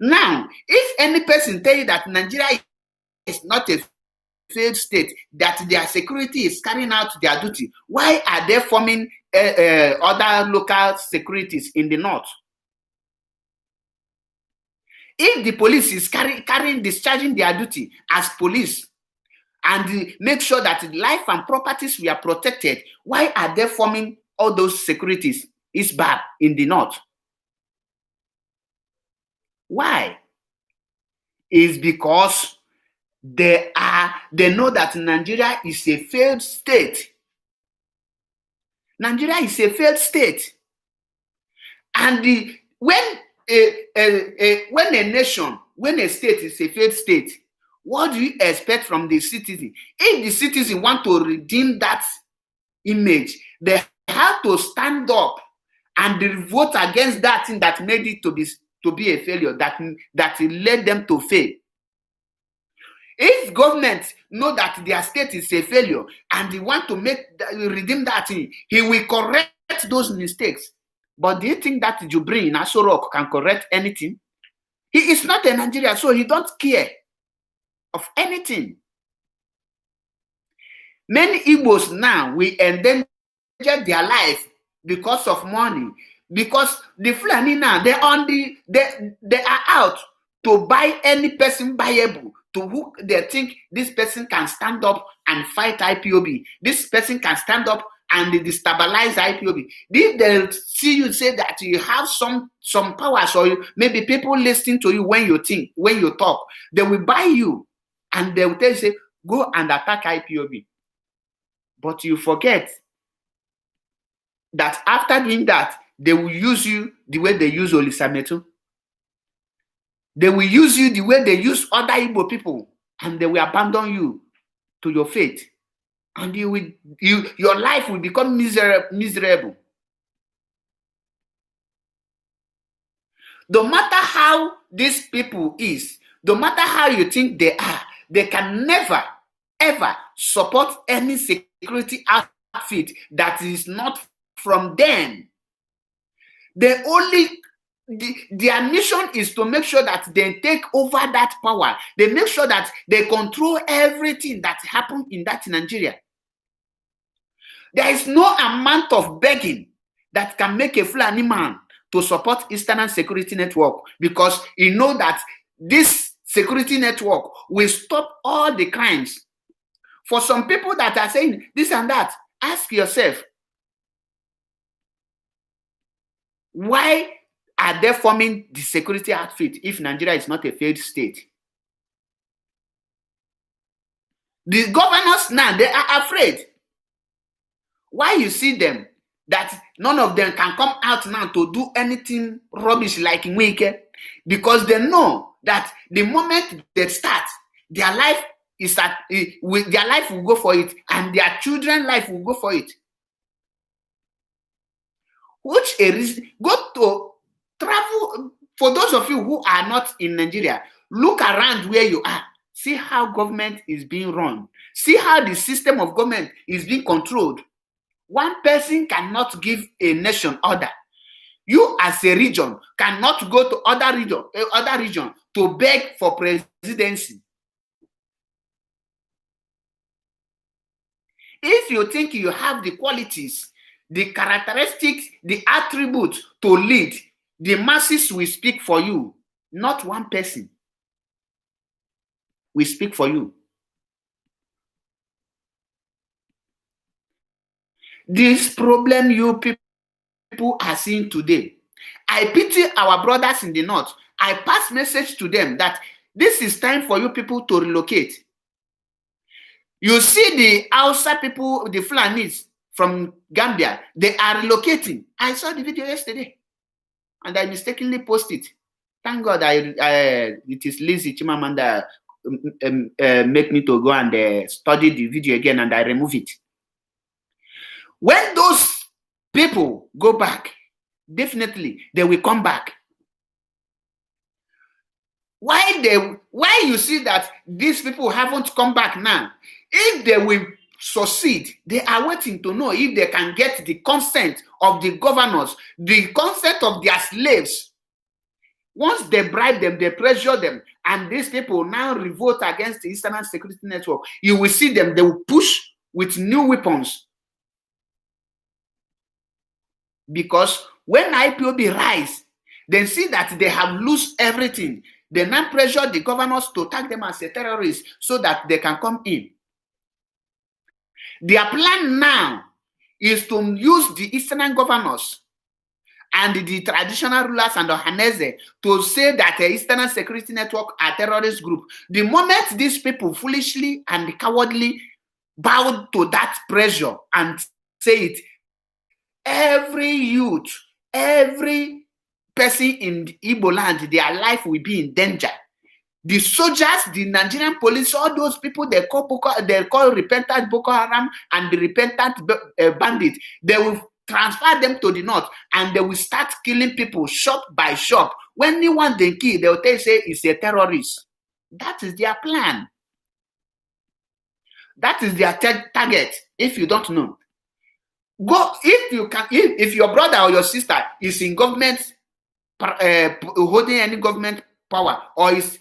Now, if any person tell you that Nigeria is not a failed state, that their security is carrying out their duty, why are they forming other local securities in the north? If the police is discharging their duty as police, and make sure that life and properties were protected, why are they forming all those securities? It's bad in the north. Why? It's because they know that Nigeria is a failed state. Nigeria is a failed state. And when a state is a failed state, what do you expect from the citizen? If the citizen want to redeem that image, they have to stand up and vote against that thing that made it to be a failure, that led them to fail. If government know that their state is a failure and they want to redeem that thing, he will correct those mistakes. But do you think that Jubrin in Aso Rock can correct anything? He is not a Nigerian, so he don't care of anything. Many Igbos now will endanger their life because of money. Because the Fulani now, they are out to buy any person buyable, to who they think this person can stand up and fight IPOB. This person can stand up and destabilize IPOB. If they see you say that you have some powers, or maybe people listening to you when you talk, they will buy you. And they will tell you, say, go and attack IPOB. But you forget that after doing that, they will use you the way they use Olisametu. They will use you the way they use other Igbo people. and they will abandon you to your fate, and your life will become miserable. No matter how these people is, no matter how you think they are, they can never, ever support any security outfit that is not from them. Their mission is to make sure that they take over that power. They make sure that they control everything that happens in that Nigeria. There is no amount of begging that can make a Fulani man to support Eastern Security Network, because he knows that this security network will stop all the crimes. For some people that are saying this and that, ask yourself, why are they forming the security outfit if Nigeria is not a failed state? The governors now, they are afraid. Why you see them, that none of them can come out now to do anything rubbish like Nweke? Because they know that the moment they start, their life is their life will go for it, and their children's life will go for it. Which a reason, go to travel. For those of you who are not in Nigeria, look around where you are. See how government is being run. See how the system of government is being controlled. One person cannot give a nation order. You as a region cannot go to other region to beg for presidency. If you think you have the qualities, the characteristics, the attributes to lead, the masses will speak for you. Not one person will speak for you. This problem you people are seeing today, I pity our brothers in the north. I pass message to them that this is time for you people to relocate. You see the Hausa people, the Fulanis from Gambia, they are relocating. I saw the video yesterday, and I mistakenly posted it. Thank God it is Lizzie Chimamanda make me to go and study the video again, and I remove it. When those people go back, definitely they will come back. Why you see that these people haven't come back now? If they will succeed, they are waiting to know if they can get the consent of the governors, the consent of their slaves. Once they bribe them, they pressure them, and these people now revolt against the Eastern Security Network, you will see them, they will push with new weapons. Because when IPOB rise, they see that they have lost everything. They now pressure the governors to tag them as a terrorist so that they can come in. Their plan now is to use the Eastern governors and the traditional rulers and the Ohaneze to say that the Eastern Security Network are terrorist group. The moment these people foolishly and cowardly bow to that pressure and say it, every youth, every person in Igbo land, their life will be in danger. The soldiers, the Nigerian police, all those people they call repentant Boko Haram and the repentant bandits, they will transfer them to the north and they will start killing people shop by shop. When anyone they kill, they will say it's a terrorist. That is their plan. That is their target. If you don't know, go if you can. If your brother or your sister is in government, holding any government power, or is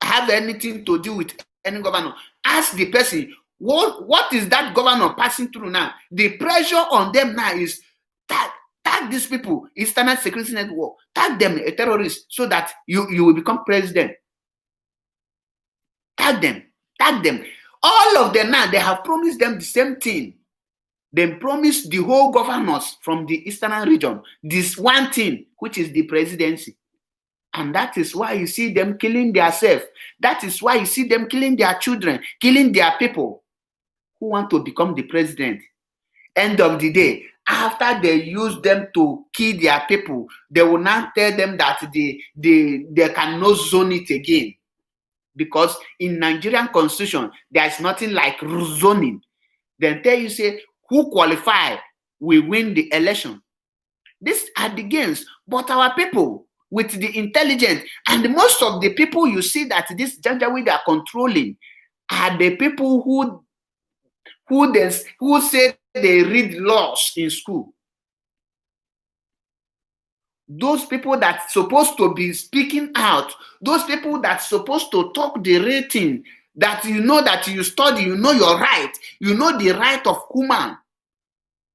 have anything to do with any governor, ask the person, what is that governor passing through now? The pressure on them now is tag these people, Eastern Security Network, tag them a terrorist so that you will become president. Tag them. All of them now, they have promised them the same thing. They promised the whole governors from the Eastern region this one thing, which is the presidency. And that is why you see them killing themselves. That is why you see them killing their children, killing their people who want to become the president. End of the day, after they use them to kill their people, they will now tell them that they cannot zone it again. because in Nigerian constitution, there is nothing like zoning. Then tell you, say, who qualify will win the election. These are the games. But our people, with the intelligence, and most of the people you see that this Janjaweed are controlling are the people who say they read laws in school. Those people that's supposed to be speaking out, those people that's supposed to talk the rating, that you know that you study, you know your right, you know the right of human,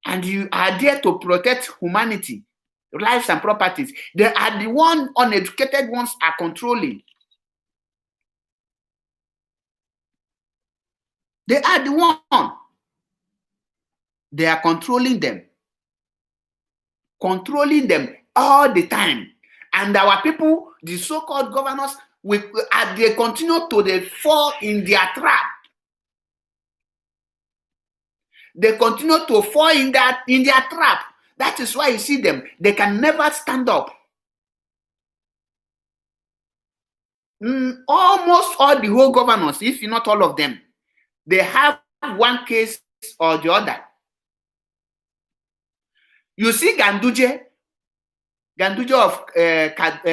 and you are there to protect humanity, lives and properties. They are the one uneducated ones are controlling. They are the one. They are controlling them all the time. And our people, the so-called governors, they continue to fall in their trap. They continue to fall in their trap. That is why you see them. They can never stand up. Almost all the whole governors, if not all of them, they have one case or the other. You see Ganduje of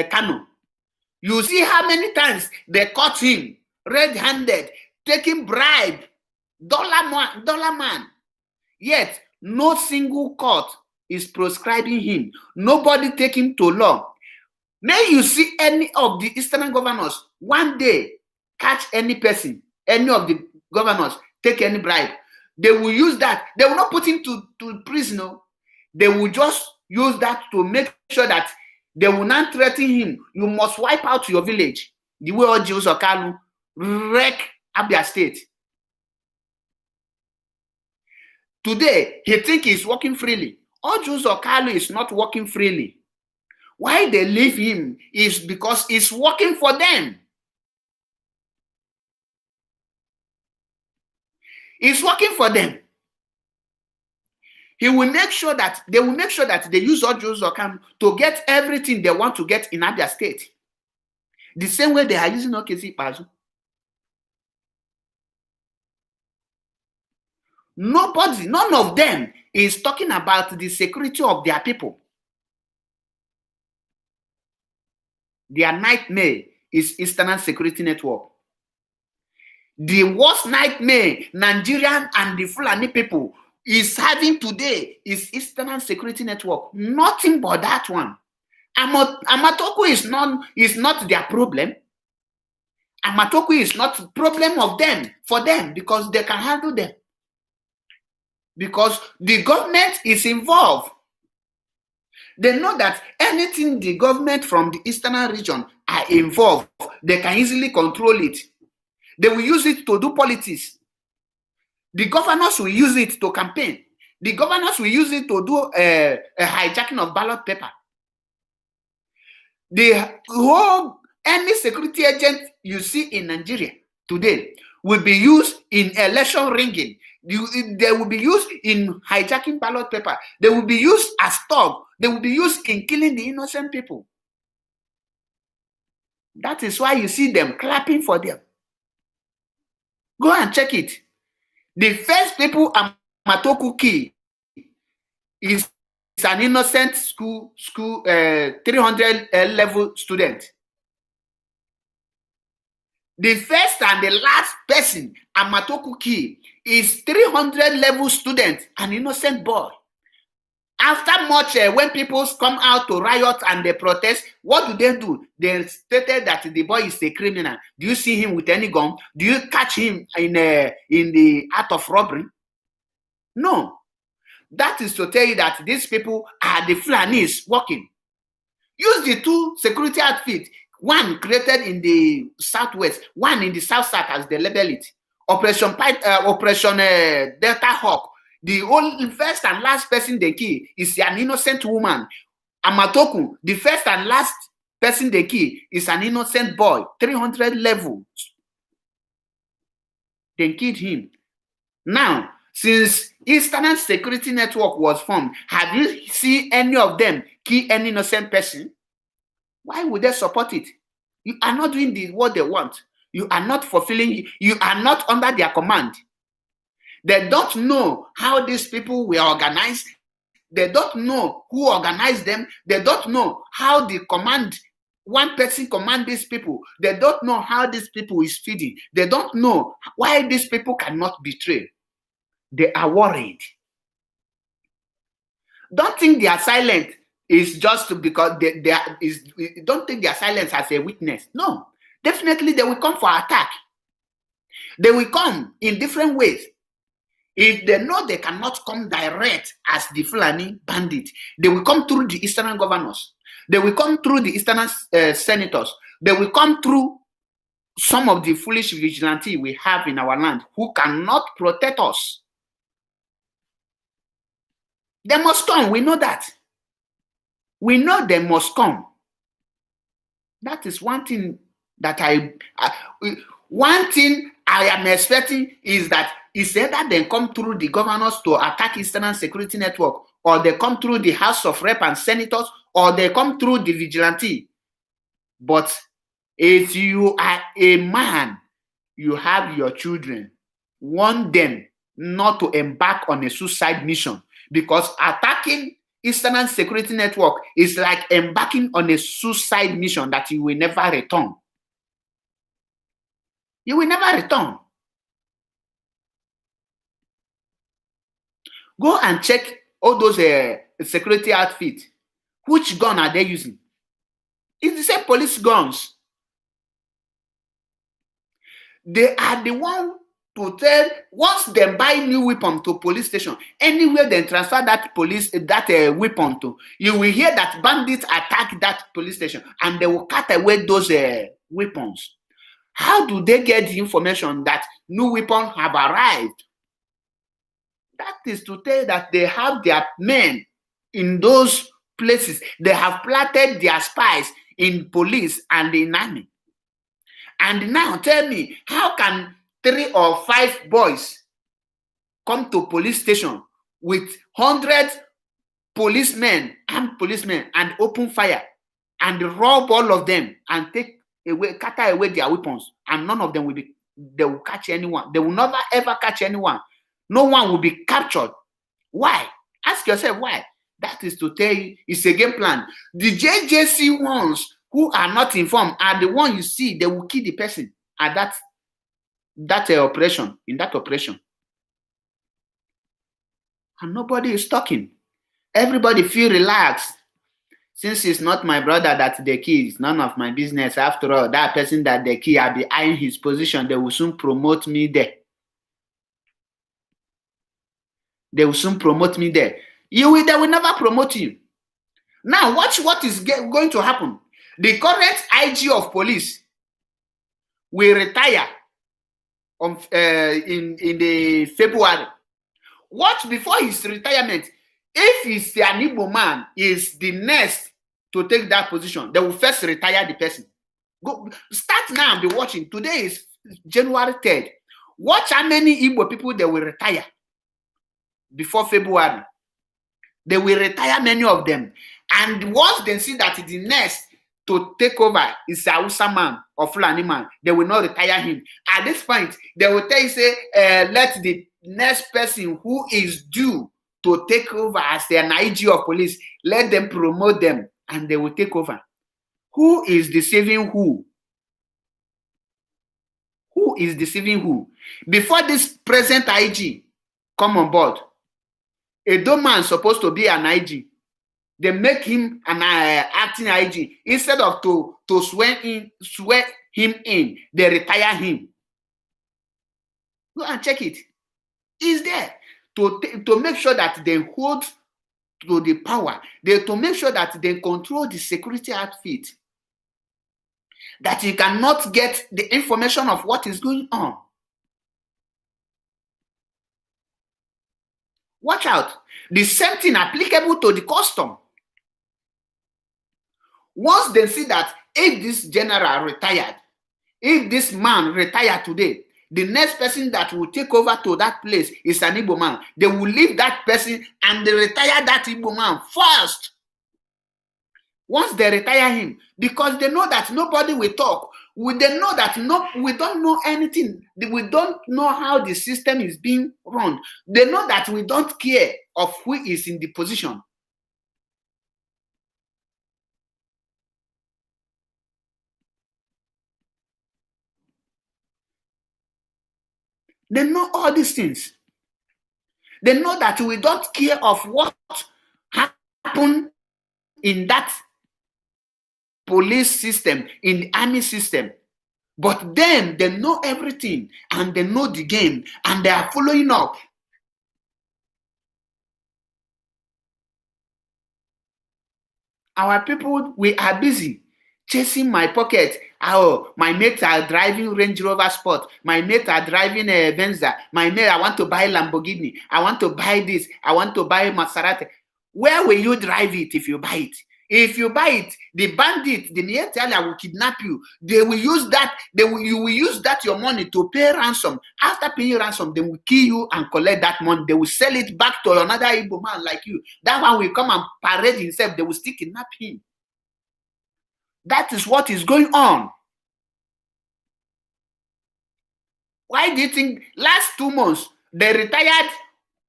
Kano. You see how many times they caught him red-handed, taking bribe, dollar man. Yet, no single court is proscribing him. Nobody take him to law. May you see any of the Eastern governors one day catch any person, any of the governors take any bribe. They will use that. They will not put him to prison. No. They will just use that to make sure that they will not threaten him. You must wipe out your village. The way all Jews or Kalu wreck Abia State. Today, he thinks he's working freely. All Jews or Kalu is not working freely. Why they leave him is because it's working for them. It's working for them. They will make sure that they use all Jews or Kalu to get everything they want to get in Abia State. The same way they are using Okezi Ikpeazu. None of them is talking about the security of their people. Their nightmare is Eastern Security Network. The worst nightmare Nigerian and the Fulani people is having today is Eastern Security Network. Nothing but that one. Amatoku is not their problem. Amatoku is not the problem of them, for them, because they can handle them. Because the government is involved. They know that anything the government from the Eastern region are involved, they can easily control it. They will use it to do politics. The governors will use it to campaign. The governors will use it to do a hijacking of ballot paper. Any security agent you see in Nigeria today will be used in election rigging. They will be used in hijacking ballot paper. They will be used as thug. They will be used in killing the innocent people. That is why you see them clapping for them. Go and check it. The first people Amatoku killed is an innocent school 300 level student. The first and the last person Amatoku killed is 300 level student, an innocent boy. After much, when people come out to riot and they protest, what do? They stated that the boy is a criminal. Do you see him with any gun? Do you catch him in the act of robbery? No. That is to tell you that these people are the Fulanis working. Use the two security outfits, one created in the southwest, one in the south as they label it. Operation Delta Hawk. The only first and last person they kill is an innocent woman. Amatoku, the first and last person they kill is an innocent boy, 300 level. They killed him. Now, since Eastern Security Network was formed, have you seen any of them kill any innocent person? Why would they support it? You are not doing what they want. You are not fulfilling, you are not under their command. They don't know how these people were organized. They don't know who organized them. They don't know how the command, one person command these people. They don't know how these people is feeding. They don't know why these people cannot betray. They are worried. Don't think they are silent is just because don't think their silence as a witness. No, definitely they will come for attack. They will come in different ways. If they know they cannot come direct as the Fulani bandit, they will come through the Eastern governors. They will come through the Eastern senators. They will come through some of the foolish vigilante we have in our land who cannot protect us. They must come. We know that. We know they must come. That is one thing that I am expecting is that it's either they come through the governors to attack Eastern Security Network, or they come through the House of Rep and Senators, or they come through the vigilante. But if you are a man, you have your children, warn them not to embark on a suicide mission, because attacking Eastern Security Network is like embarking on a suicide mission that you will never return. You will never return. Go and check all those security outfits. Which gun are they using? It's the same police guns. They are the one to tell, once they buy new weapon to police station, anywhere they transfer that weapon to, you will hear that bandits attack that police station and they will cut away those weapons. How do they get the information that new weapons have arrived? That is to tell that they have their men in those places. They have planted their spies in police and in army. And now tell me, how can 3 or 5 boys come to police station with 100 policemen, armed policemen, and open fire and rob all of them and take away, cut away their weapons, and none of them will catch anyone. They will never ever catch anyone. No one will be captured. Why? Ask yourself why. That is to tell you it's a game plan. The JJC ones who are not informed are the ones you see, they will kill the person at that operation, in that operation. And nobody is talking. Everybody feel relaxed. Since it's not my brother that they kill, it's none of my business. After all, that person that they kill, I'll be eyeing his position. They will soon promote me there. They will soon promote me there. They will never promote you. Now, watch what is going to happen. The current IG of police will retire in the February. Watch before his retirement. If he's an Igbo man, is the next to take that position, they will first retire the person. Go start now and be watching. Today is January 3rd. Watch how many Igbo people they will retire before February. They will retire many of them. And once they see that the next to take over is a Hausa man or Fulani man, they will not retire him. At this point, they will tell you, say, let the next person who is due to take over as an IG of police, let them promote them and they will take over. Who is deceiving who? Who is deceiving who? Before this present IG come on board, a dumb man supposed to be an IG. They make him an acting IG. Instead of to swear him in, they retire him. Go and check it. He's there to make sure that they hold to the power. To make sure that they control the security outfit. That you cannot get the information of what is going on. Watch out. The same thing applicable to the custom. Once they see that if this general retired, if this man retired today, the next person that will take over to that place is an Igbo man. They will leave that person and they retire that Igbo man first. Once they retire him, because they know that nobody will talk. They know that we don't know anything. We don't know how the system is being run. They know that we don't care of who is in the position. They know all these things. They know that we don't care of what happened in that police system, in the army system. But then they know everything and they know the game and they are following up. Our people, we are busy chasing my pocket. Oh, my mates are driving Range Rover Sport. My mates are driving a Venza. My mate, I want to buy Lamborghini. I want to buy this. I want to buy Maserati. Where will you drive it if you buy it? If you buy it, the bandit, the Nietalia will kidnap you. They will use that. You will use that your money to pay ransom. After paying ransom, they will kill you and collect that money. They will sell it back to another Igbo man like you. That one will come and parade himself. They will still kidnap him. That is what is going on. Why do you think last 2 months they retired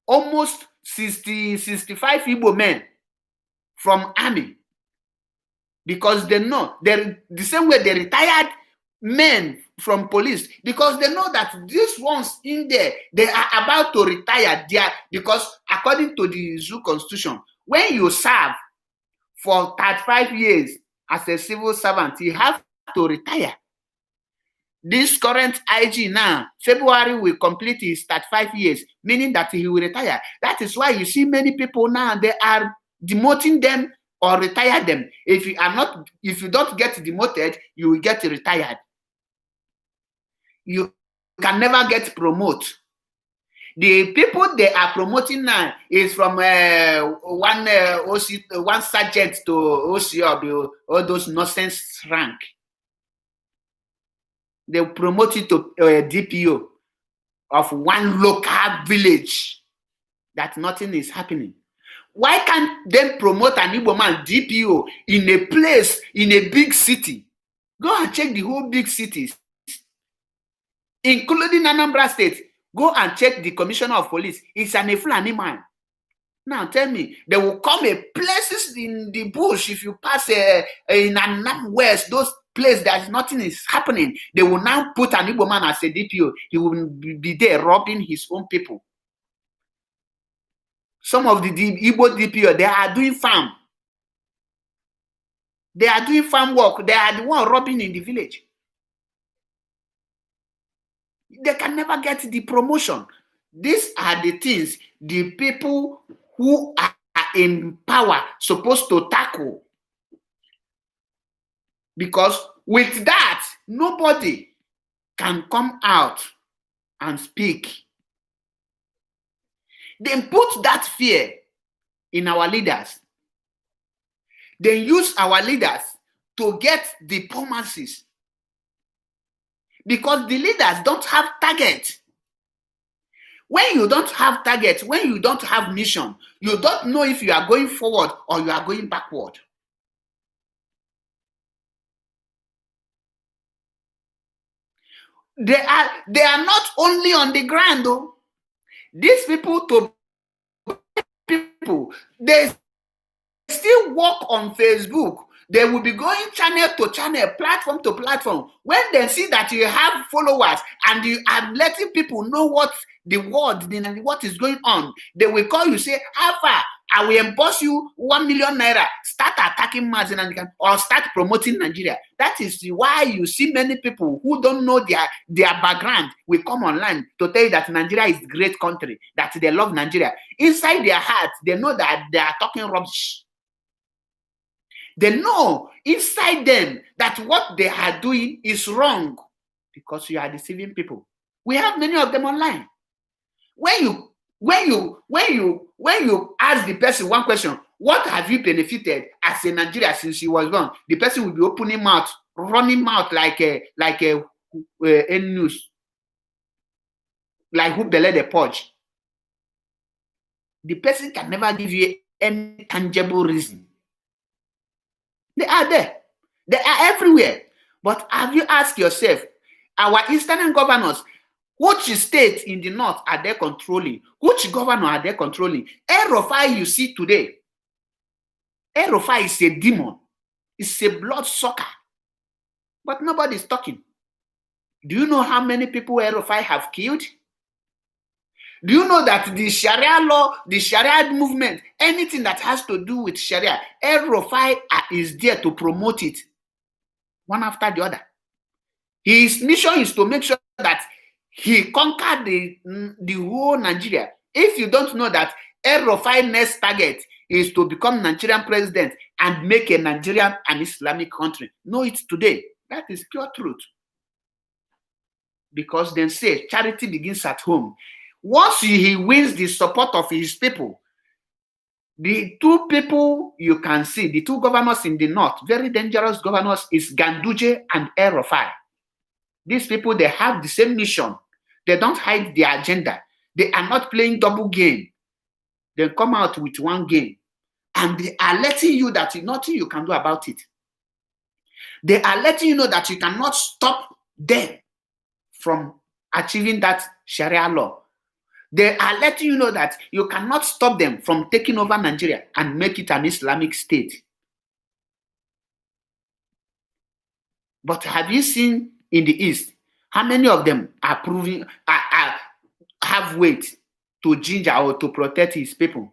almost 65 Igbo men from army? Because they know they're the same way they retired men from police, because they know that these ones in there, they are about to retire there, because according to the Zoo Constitution, when you serve for 35 years as a civil servant, you have to retire. This current IG now, February will complete his 35 years, meaning that he will retire. That is why you see many people now, they are demoting them or retire them. If you don't get demoted, you will get retired. You can never get promoted. The people they are promoting now is from one sergeant to OC, all those nonsense rank. They promote it to DPO of one local village that nothing is happening. Why can't they promote an Igbo man DPO in a place, in a big city? Go and check the whole big cities, including Anambra State. Go and check the commissioner of police. It's an Efulani man. Now tell me, they will come places in the bush. If you pass in Anam West, those places that nothing is happening, they will now put an Igbo man as a DPO. He will be there robbing his own people. Some of the Igbo DPO, they are doing farm. They are doing farm work. They are the one robbing in the village. They can never get the promotion. These are the things the people who are in power supposed to tackle. Because with that, nobody can come out and speak. They put that fear in our leaders. They use our leaders to get diplomacies. Because the leaders don't have target. When you don't have target, when you don't have mission, you don't know if you are going forward or you are going backward. They are not only on the ground, though. These people, they still work on Facebook. They will be going channel to channel, platform to platform. When they see that you have followers and you are letting people know what the world, what is going on, they will call you, say, how far? I will emboss you 1 million naira. Start attacking Mazen or start promoting Nigeria. That is why you see many people who don't know their background will come online to tell you that Nigeria is a great country, that they love Nigeria. Inside their heart, they know that they are talking rubbish. They know inside them that what they are doing is wrong because you are deceiving people. We have many of them online. When you ask the person one question, what have you benefited as a Nigerian since you was born? The person will be opening mouth, running mouth like a news, like who belay the purge. The person can never give you any tangible reason. They are there. They are everywhere. But have you asked yourself, our eastern governors, which state in the north are they controlling? Which governor are they controlling? El-Rufai you see today, El-Rufai is a demon. It's a blood sucker. But nobody is talking. Do you know how many people El-Rufai have killed? Do you know that the Sharia law, the Sharia movement, anything that has to do with Sharia, El-Rufai is there to promote it, one after the other. His mission is to make sure that he conquered the whole Nigeria. If you don't know that, El-Rufai's next target is to become Nigerian president and make a Nigerian an Islamic country. Know it today. That is pure truth. Because they say charity begins at home. Once he wins the support of his people, the two people you can see, the two governors in the north, very dangerous governors, is Ganduje and El-Rufai. These people, they have the same mission. They don't hide their agenda. They are not playing double game. They come out with one game. And they are letting you that nothing you can do about it. They are letting you know that you cannot stop them from achieving that Sharia law. They are letting you know that you cannot stop them from taking over Nigeria and make it an Islamic state. But have you seen in the East, how many of them are have weight to ginger or to protect his people?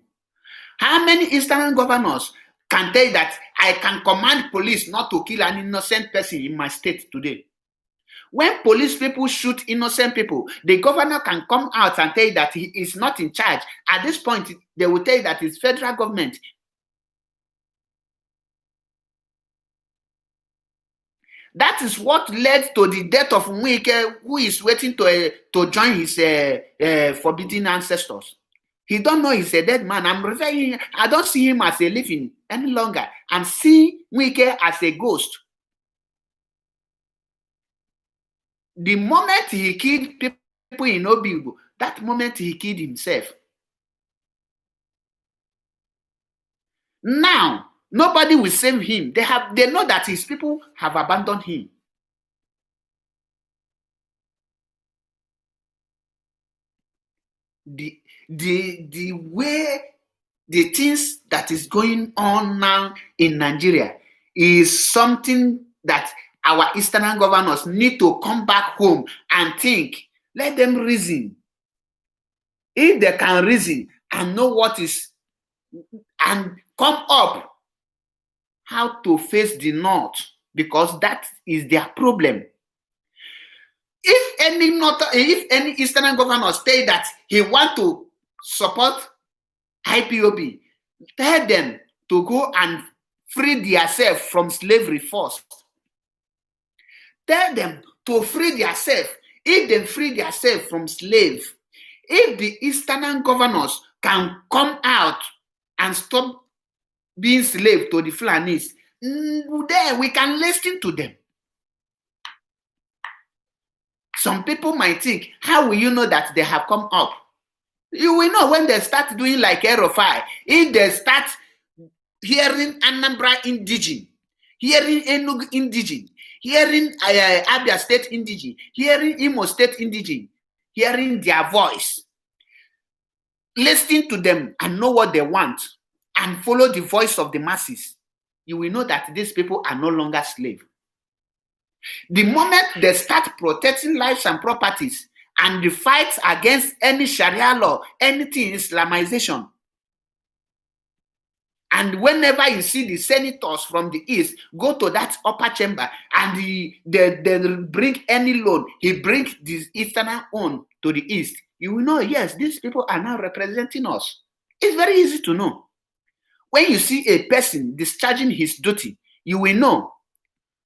How many Eastern governors can tell you that I can command police not to kill an innocent person in my state today? When police people shoot innocent people, the governor can come out and tell you that he is not in charge. At this point, they will tell you that it's federal government. That is what led to the death of Nweke, who is waiting to join his forbidden ancestors. He don't know he's a dead man. I don't see him as a living any longer. I'm seeing Nweke as a ghost. The moment he killed people in Obigbo, that moment he killed himself. Now, nobody will save him. They know that his people have abandoned him. The way the things that is going on now in Nigeria is something that our Eastern governors need to come back home and think. Let them reason. If they can reason and know what is, and come up how to face the North, because that is their problem. If any Eastern governor say that he want to support IPOB, tell them to go and free themselves from slavery first. Tell them to free themselves. If they free themselves from slave, if the Eastern governors can come out and stop being slave to the Fulanis, then we can listen to them. Some people might think, how will you know that they have come up? You will know when they start doing like El-Rufai. If they start hearing Anambra indigene, hearing Enugu indigene, hearing Abia State indigene, hearing Imo State indigene, hearing their voice, listening to them and know what they want, and follow the voice of the masses, you will know that these people are no longer slaves. The moment they start protecting lives and properties and the fight against any Sharia law, anything Islamization, and whenever you see the senators from the East go to that upper chamber and they bring any loan, he brings this Eastern own to the East, you will know, yes, these people are now representing us. It's very easy to know. When you see a person discharging his duty, you will know.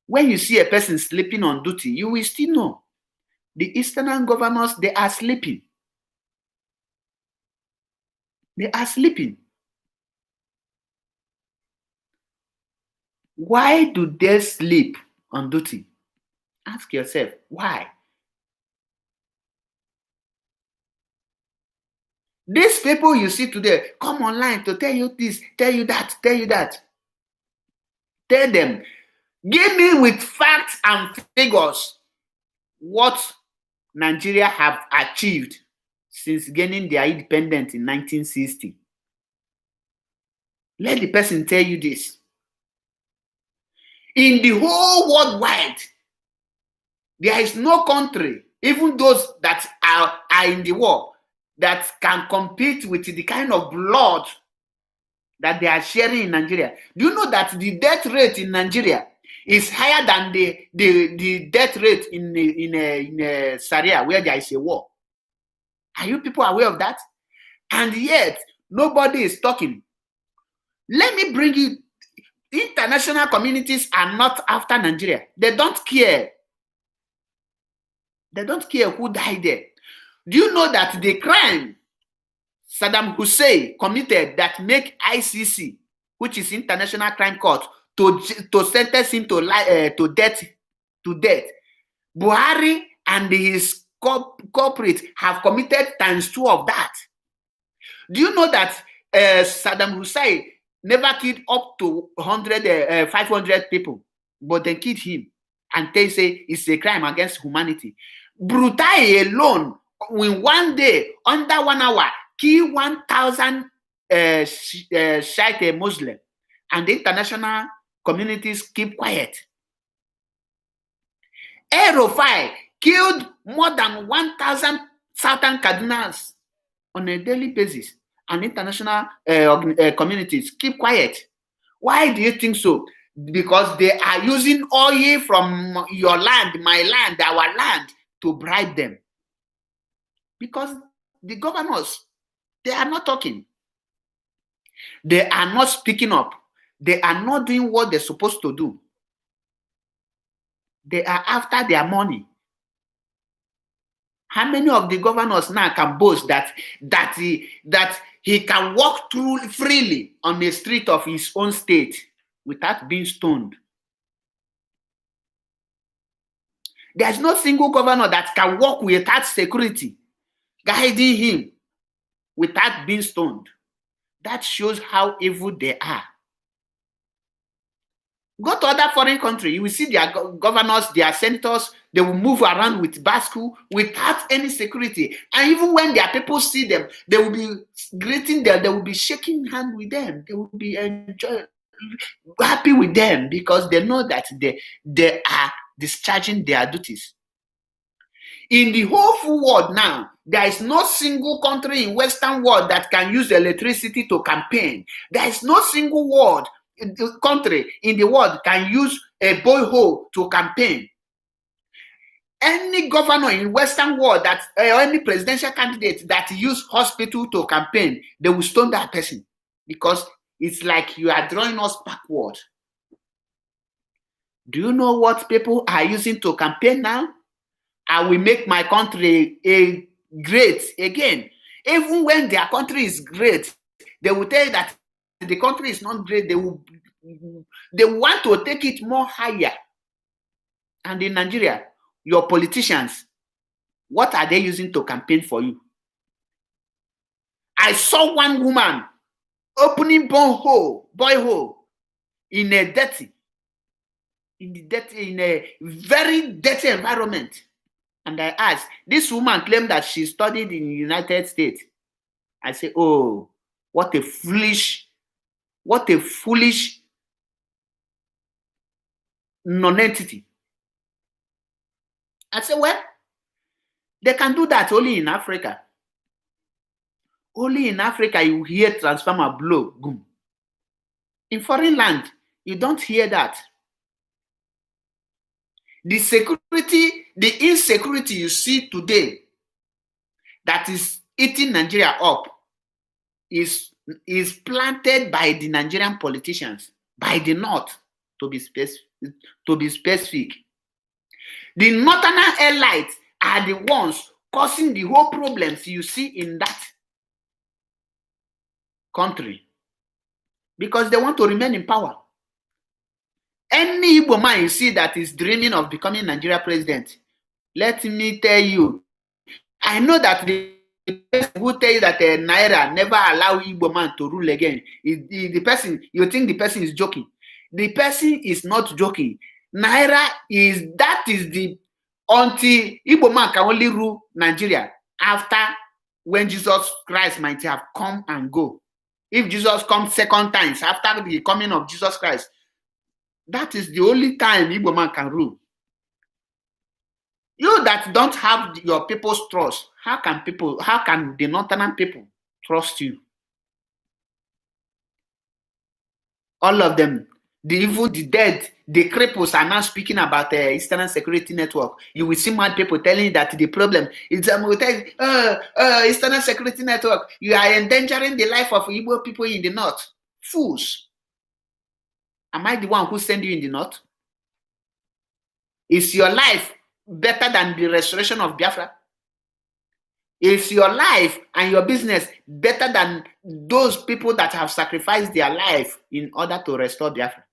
When you see a person sleeping on duty, you will still know. The Eastern governors, they are sleeping. They are sleeping. Why do they sleep on duty? Ask yourself, why? These people you see today come online to tell you this, tell you that, tell you that. Tell them, Give me with facts and figures what Nigeria have achieved since gaining their independence in 1960. Let the person tell you this. In the whole worldwide, there is no country, even those that are in the war, that can compete with the kind of blood that they are sharing in Nigeria. Do you know that the death rate in Nigeria is higher than the death rate in Syria, where there is a war? Are you people aware of that? And yet, nobody is talking. Let me bring you, international communities are not after Nigeria. They don't care. They don't care who died there. Do you know that the crime Saddam Hussein committed that make ICC, which is International Crime Court, to sentence him to death, Buhari and his corporate have committed ×2 of that. Do you know that Saddam Hussein never killed up to 500 people, but they killed him, and they say it's a crime against humanity? Brutai alone, in one day, under 1 hour, kill 1,000 Shiite Muslim, and the international communities keep quiet. El-Rufai killed more than 1,000 Southern Cardinals on a daily basis, and international communities keep quiet. Why do you think so? Because they are using oil from your land, my land, our land, to bribe them. Because the governors, they are not talking. They are not speaking up. They are not doing what they're supposed to do. They are after their money. How many of the governors now can boast that he can walk through freely on the street of his own state without being stoned? There's no single governor that can walk without security guiding him without being stoned. That shows how evil they are. Go to other foreign countries, you will see their governors, their senators, they will move around with bicycle without any security. And even when their people see them, they will be greeting them, they will be shaking hands with them, they will be happy with them because they know that they are discharging their duties. In the whole full world now, there is no single country in Western world that can use electricity to campaign. There is no single country in the world can use a borehole to campaign. Any governor in Western world that any presidential candidate that use hospital to campaign, they will stone that person because it's like you are drawing us backward. Do you know what people are using to campaign now? I will make my country great again. Even when their country is great, they will tell you that the country is not great. They want to take it more higher. And in Nigeria, your politicians, what are they using to campaign for you? I saw one woman opening boyhole in a very dirty environment. And I asked, this woman claimed that she studied in the United States. I say, oh, what a foolish non-entity. I say, well, they can do that only in Africa. Only in Africa you hear transformer blow, boom. In foreign land, you don't hear that. The insecurity you see today that is eating Nigeria up is planted by the Nigerian politicians, by the North, to be specific. The Northern elites are the ones causing the whole problems you see in that country because they want to remain in power. Any Igbo man you see that is dreaming of becoming Nigeria president, let me tell you, I know that the person who tell you that Naira never allow Igbo man to rule again, the person, you think the person is joking. The person is not joking. Naira is the until Igbo man can only rule Nigeria after when Jesus Christ might have come and go. If Jesus comes second times after the coming of Jesus Christ, that is the only time Igbo man can rule. You that don't have your people's trust, how can the northern people trust you? All of them, the evil, the dead, the cripples are now speaking about the Eastern Security Network. You will see mad people telling that the problem is Eastern Security Network, you are endangering the life of Igbo people in the north. Fools. Am I the one who sent you in the north? Is your life better than the restoration of Biafra? Is your life and your business better than those people that have sacrificed their life in order to restore Biafra?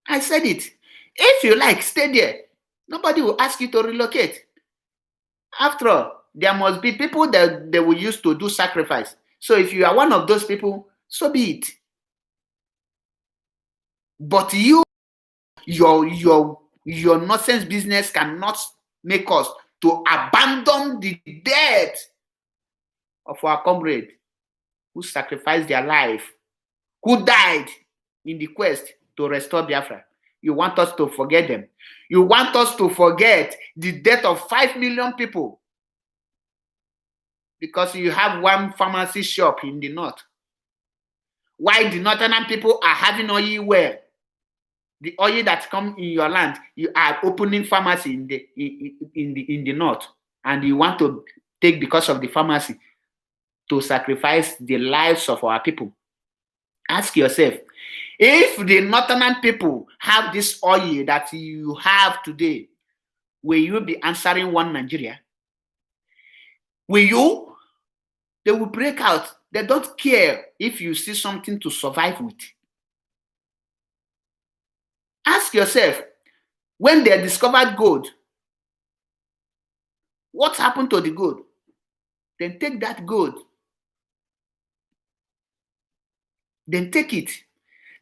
I said it. If you like, stay there. Nobody will ask you to relocate. After all, there must be people that they will use to do sacrifice. So if you are one of those people, so be it. But your nonsense business cannot make us to abandon the death of our comrade who sacrificed their life, who died in the quest to restore Biafra. You want us to forget them. You want us to forget the death of 5 million people because you have one pharmacy shop in the north. Why the northern people are having oil well? The oil that comes in your land, you are opening pharmacy in the north, and you want to take because of the pharmacy to sacrifice the lives of our people. Ask yourself, if the northern people have this oil that you have today, will you be answering one Nigeria? Will you? They will break out. They don't care if you see something to survive with. Ask yourself, when they discovered gold, what happened to the gold? Then take that gold. Then take it.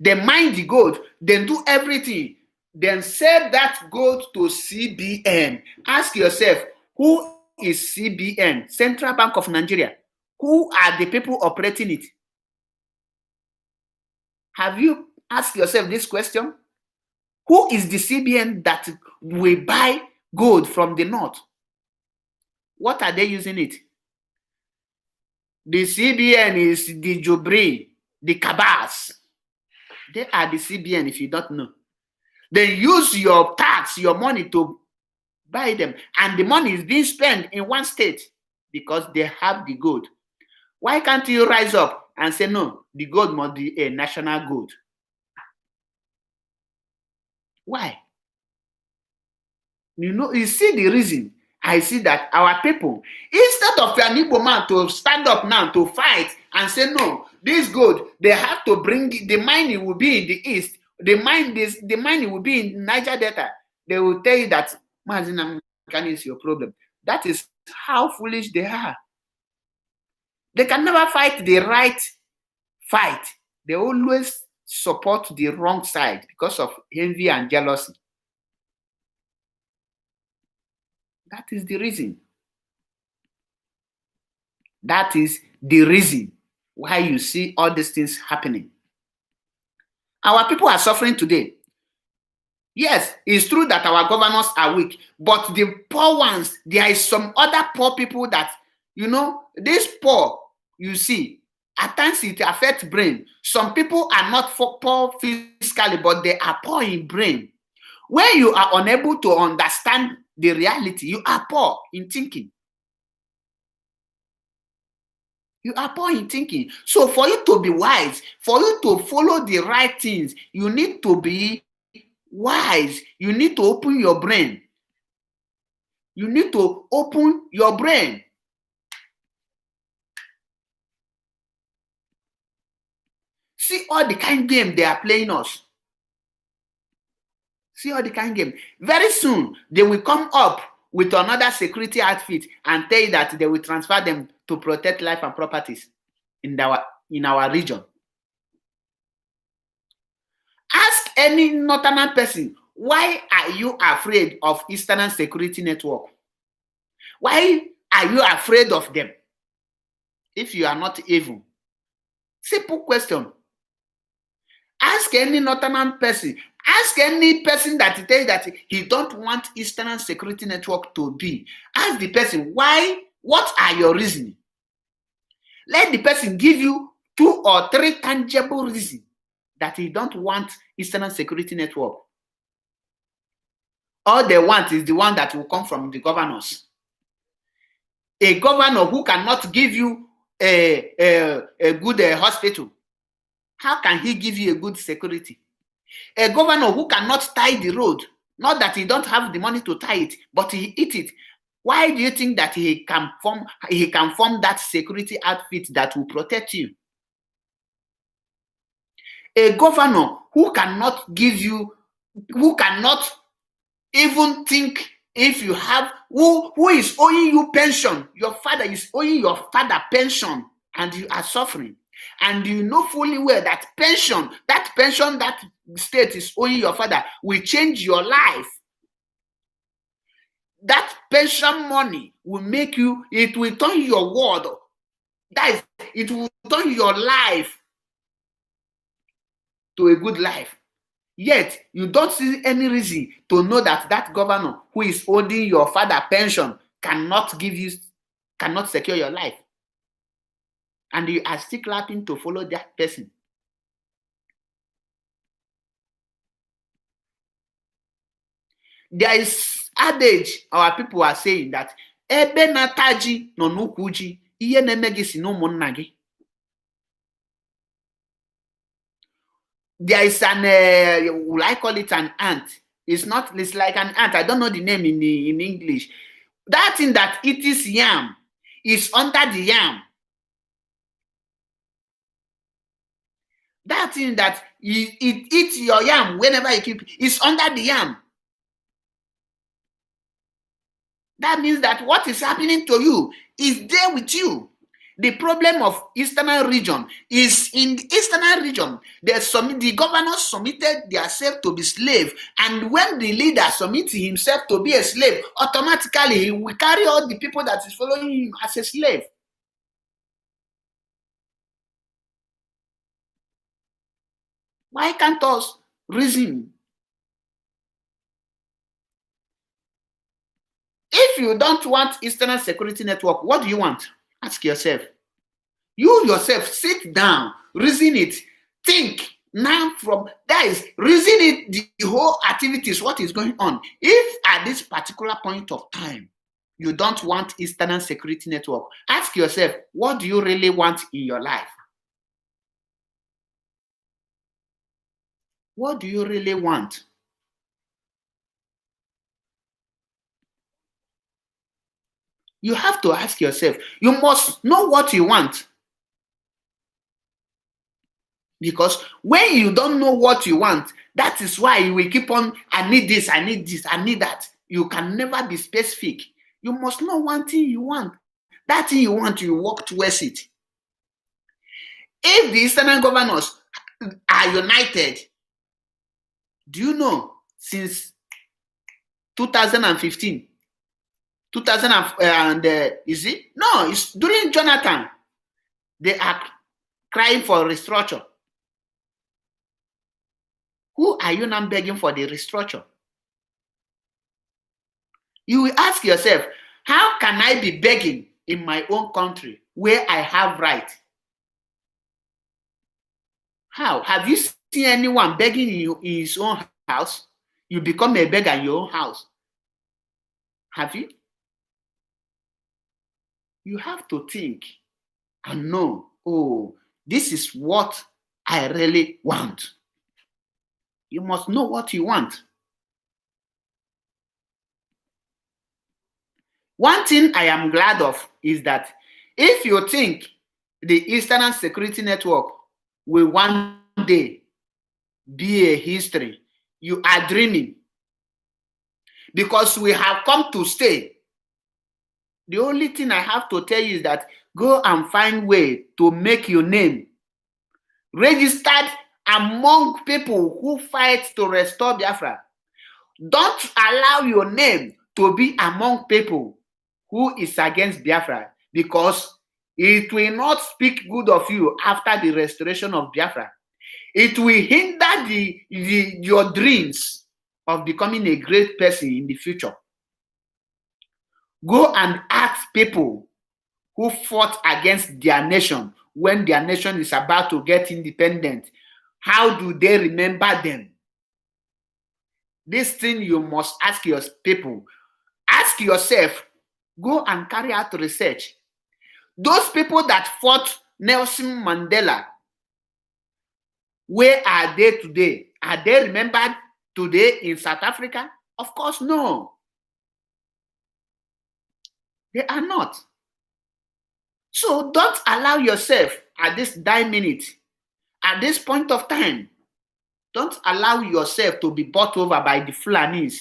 Then mine the gold. Then do everything. Then sell that gold to CBN. Ask yourself, who is CBN? Central Bank of Nigeria. Who are the people operating it? Have you asked yourself this question? Who is the CBN that will buy gold from the north? What are they using it? The CBN is the Jobri, the Kabas. They are the CBN if you don't know. They use your tax, your money to buy them. And the money is being spent in one state because they have the gold. Why can't you rise up and say, no, the gold must be a national gold? Why? You see the reason. I see that our people, instead of an Igbo man to stand up now to fight and say, no, this gold, they have to bring the mining will be in the east, the mining will be in Niger Delta. They will tell you that Mazin is your problem. That is how foolish they are. They can never fight the right fight. They always support the wrong side because of envy and jealousy. That is the reason. That is the reason why you see all these things happening. Our people are suffering today. Yes, it's true that our governors are weak, but the poor ones, there is some other poor people that, this poor, you see, at times it affects brain. Some people are not poor physically, but they are poor in brain. When you are unable to understand the reality, you are poor in thinking. You are poor in thinking. So for you to be wise, for you to follow the right things, you need to be wise. You need to open your brain. You need to open your brain. See all the kind of game they are playing us. See all the kind of game. Very soon, they will come up with another security outfit and tell you that they will transfer them to protect life and properties in our region. any northern person, why are you afraid of Eastern Security Network? Why are you afraid of them if you are not evil? Simple question. Ask any northern person. Ask any person that tells that he don't want Eastern Security Network to be. Ask the person, why? What are your reasons? Let the person give you 2 or 3 tangible reasons that he don't want Eastern Security Network. All they want is the one that will come from the governors. A governor who cannot give you a good hospital, how can he give you a good security? A governor who cannot tie the road, not that he don't have the money to tie it, but he eat it. Why do you think that he can form that security outfit that will protect you? A governor who cannot give you, who cannot even think if you have, who is owing you pension, your father is owing your father pension and you are suffering. And you know fully well that pension that state is owing your father will change your life. That pension money will make you, it will turn your world. That is, it will turn your life to a good life. Yet, you don't see any reason to know that that governor who is holding your father pension cannot secure your life. And you are still clapping to follow that person. There is adage our people are saying that ebe nataji no n'ukwu ji, ihe na-eme gị si n'ụmụnna gị. There is an will I call it an ant? It's like an ant. I don't know the name in English. That thing that eats yam is under the yam. That thing that it eats your yam whenever you keep is under the yam. That means that what is happening to you is there with you. The problem of Eastern region is in the Eastern region, the governors submitted themselves to be slave, and when the leader submits himself to be a slave, automatically he will carry all the people that is following him as a slave. Why can't us reason? If you don't want Eastern Security Network, what do you want? Ask yourself. You yourself sit down, reason it, think now from guys, reason it, the whole activities, what is going on. If at this particular point of time you don't want Eastern Security Network, ask yourself, what do you really want in your life? What do you really want? You have to ask yourself. You must know what you want. Because when you don't know what you want, that is why you will keep on, I need this, I need this, I need that. You can never be specific. You must know one thing you want. That thing you want, you work towards it. If the Eastern governors are united, do you know, since 2015, is it? No, it's during Jonathan, they are crying for restructure. Who are you now begging for the restructure? You will ask yourself, how can I be begging in my own country where I have right? How? Have you seen anyone begging in his own house? You become a beggar in your own house. Have you? You have to think and know, oh, this is what I really want. You must know what you want. One thing I am glad of is that if you think the Eastern Security Network will one day be a history, you are dreaming. Because we have come to stay. The only thing I have to tell you is that go and find way to make your name registered among people who fight to restore Biafra. Don't allow your name to be among people who is against Biafra, because it will not speak good of you after the restoration of Biafra. It will hinder your dreams of becoming a great person in the future. Go and ask people who fought against their nation when their nation is about to get independent. How do they remember them? This thing you must ask your people. Ask yourself. Go and carry out research. Those people that fought Nelson Mandela, where are they today? Are they remembered today in South Africa? Of course, no. They are not. So don't allow yourself at this dying minute, at this point of time, don't allow yourself to be bought over by the Fulanis.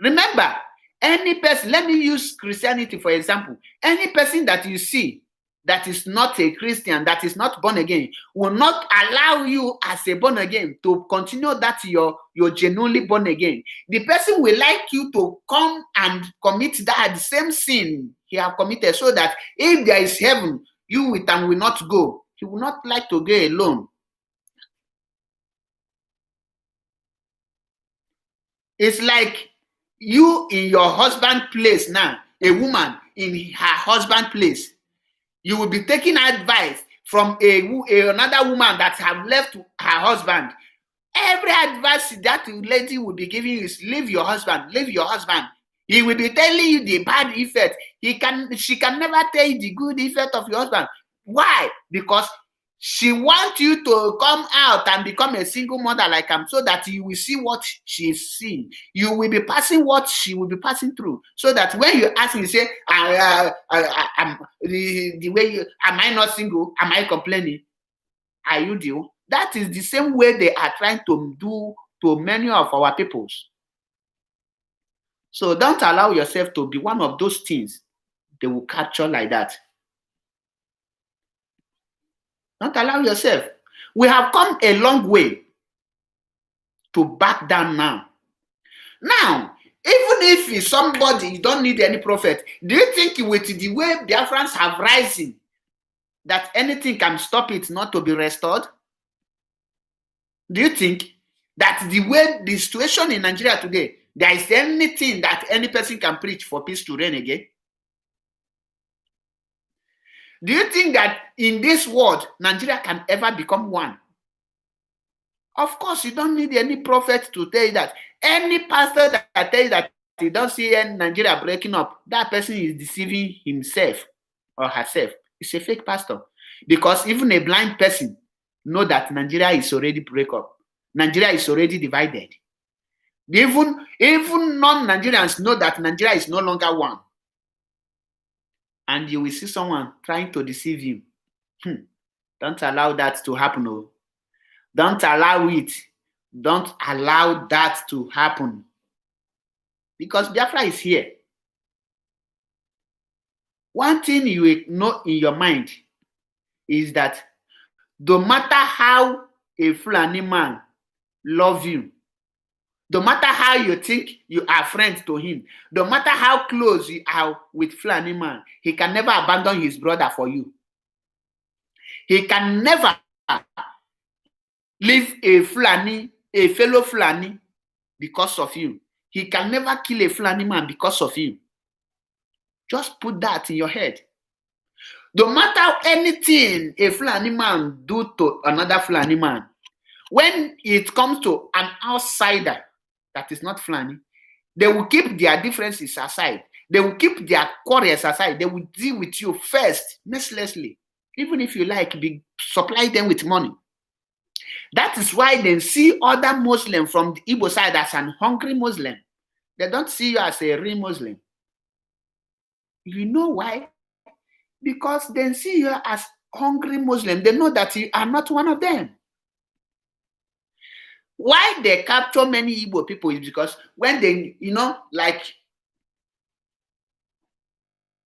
Remember, any person, let me use Christianity for example, any person that you see that is not a Christian, that is not born again, will not allow you as a born again to continue that you're genuinely born again. The person will like you to come and commit that same sin he have committed, so that if there is heaven, you with him will not go. He will not like to go alone. It's like you in your husband's place now, a woman in her husband's place. You will be taking advice from another woman that have left her husband. Every advice that lady will be giving you is leave your husband, leave your husband. He will be telling you the bad effect. She can never tell you the good effect of your husband. Why? Because she wants you to come out and become a single mother like him, so that you will see what she is seeing. You will be passing what she will be passing through, so that when you ask, you say, the way you, am I not single? Am I complaining? Are you deal? That is the same way they are trying to do to many of our peoples. So don't allow yourself to be one of those things they will capture like that. Don't allow yourself. We have come a long way to back down now. Now, even if somebody, you don't need any prophet, do you think with the way Biafrans have risen, that anything can stop it not to be restored? Do you think that the way the situation in Nigeria today, there is anything that any person can preach for peace to reign again? Do you think that in this world, Nigeria can ever become one? Of course, you don't need any prophet to tell you that. Any pastor that tells you that he don't see Nigeria breaking up, that person is deceiving himself or herself. It's a fake pastor. Because even a blind person knows that Nigeria is already break up. Nigeria is already divided. Even non-Nigerians know that Nigeria is no longer one. And you will see someone trying to deceive you. Don't allow that to happen. Oh. Don't allow it. Don't allow that to happen. Because Biafra is here. One thing you will know in your mind is that no matter how a Fulani man loves you, no matter how you think you are friends to him, no matter how close you are with Fulani man, he can never abandon his brother for you. He can never leave a fellow Fulani because of you. He can never kill a Fulani man because of you. Just put that in your head. No matter anything a Fulani man do to another Fulani man, when it comes to an outsider that is not Fulani, they will keep their differences aside. They will keep their quarrels aside. They will deal with you first, mercilessly. Even if you like, supply them with money. That is why they see other Muslims from the Igbo side as an hungry Muslim. They don't see you as a real Muslim. You know why? Because they see you as hungry Muslim. They know that you are not one of them. Why they capture many Igbo people is because when they, like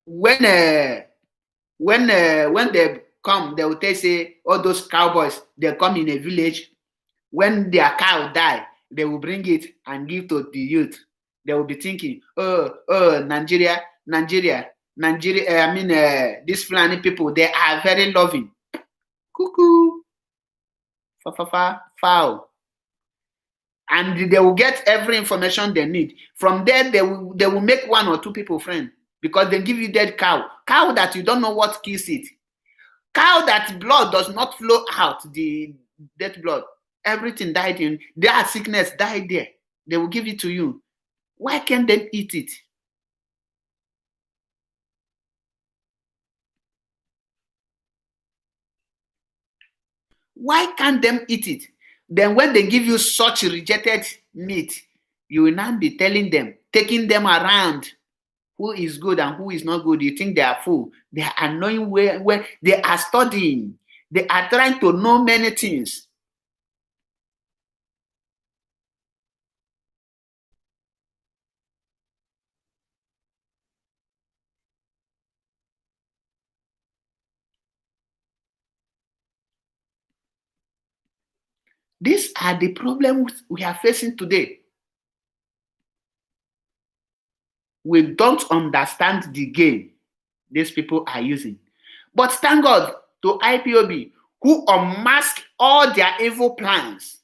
when they come, they will say all those cowboys, they come in a village, When their cow die, they will bring it and give to the youth. They will be thinking, Nigeria, these Fulani people, they are very loving. Cuckoo, fowl. And they will get every information they need. From there, they will make 1 or 2 people friends, because they give you dead cow that you don't know what kills it, cow that blood does not flow out, the dead blood, everything died in their sickness, died there. They will give it to you. Why can't they eat it? Why can't them eat it? Then when they give you such rejected meat, you will now be telling them, taking them around, who is good and who is not good. You think they are fool. They are knowing where they are studying. They are trying to know many things. These are the problems we are facing today. We don't understand the game these people are using. But thank God to IPOB, who unmask all their evil plans,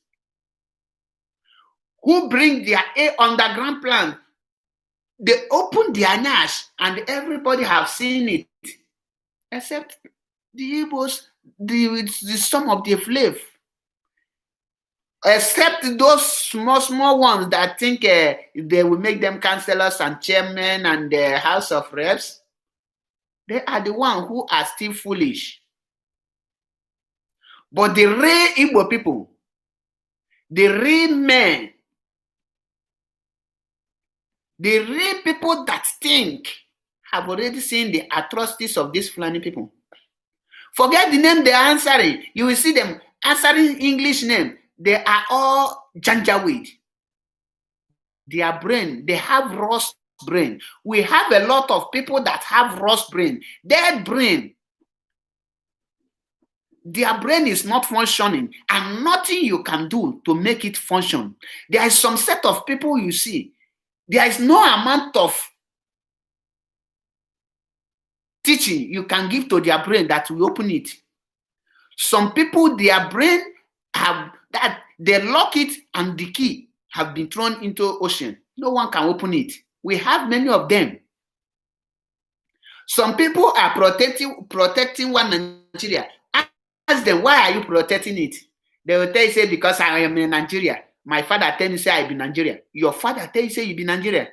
who bring their underground plan. They open their nash and everybody have seen it, except the Igbos, the some of the flav. Except those small ones that think they will make them councillors and chairmen and the House of Reps. They are the ones who are still foolish. But the real Igbo people, the real men, the real people that think, have already seen the atrocities of these Fulani people. Forget the name they are answering. You will see them answering English name. They are all Janjaweed. Their brain, they have rust brain. We have a lot of people that have rust brain. Their brain, their brain is not functioning, and nothing you can do to make it function. There is some set of people you see, there is no amount of teaching you can give to their brain that will open it. Some people, their brain have that, they lock it and the key have been thrown into ocean. No one can open it. We have many of them. Some people are protecting one Nigeria. Ask them, why are you protecting it? They will tell you, say, because I am in Nigeria. My father tell me, say, I be Nigeria. Your father tell you, say, you be Nigeria.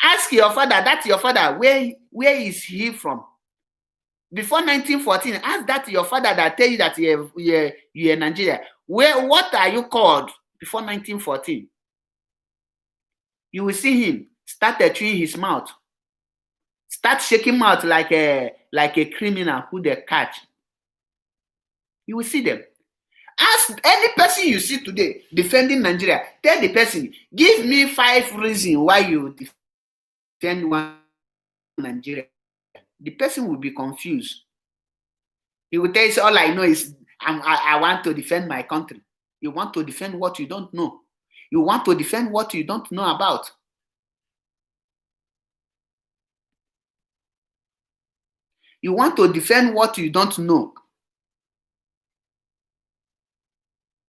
Ask your father, that's your father, where is he from? Before 1914, ask that your father that tell you that you're Nigeria. What are you called before 1914? You will see him start chewing his mouth, start shaking mouth like a criminal who they catch. You will see them. Ask any person you see today defending Nigeria, tell the person, give me 5 reasons why you defend one Nigeria. The person will be confused. He will tell you, all I know is I want to defend my country. You want to defend what you don't know. You want to defend what you don't know about. You want to defend what you don't know.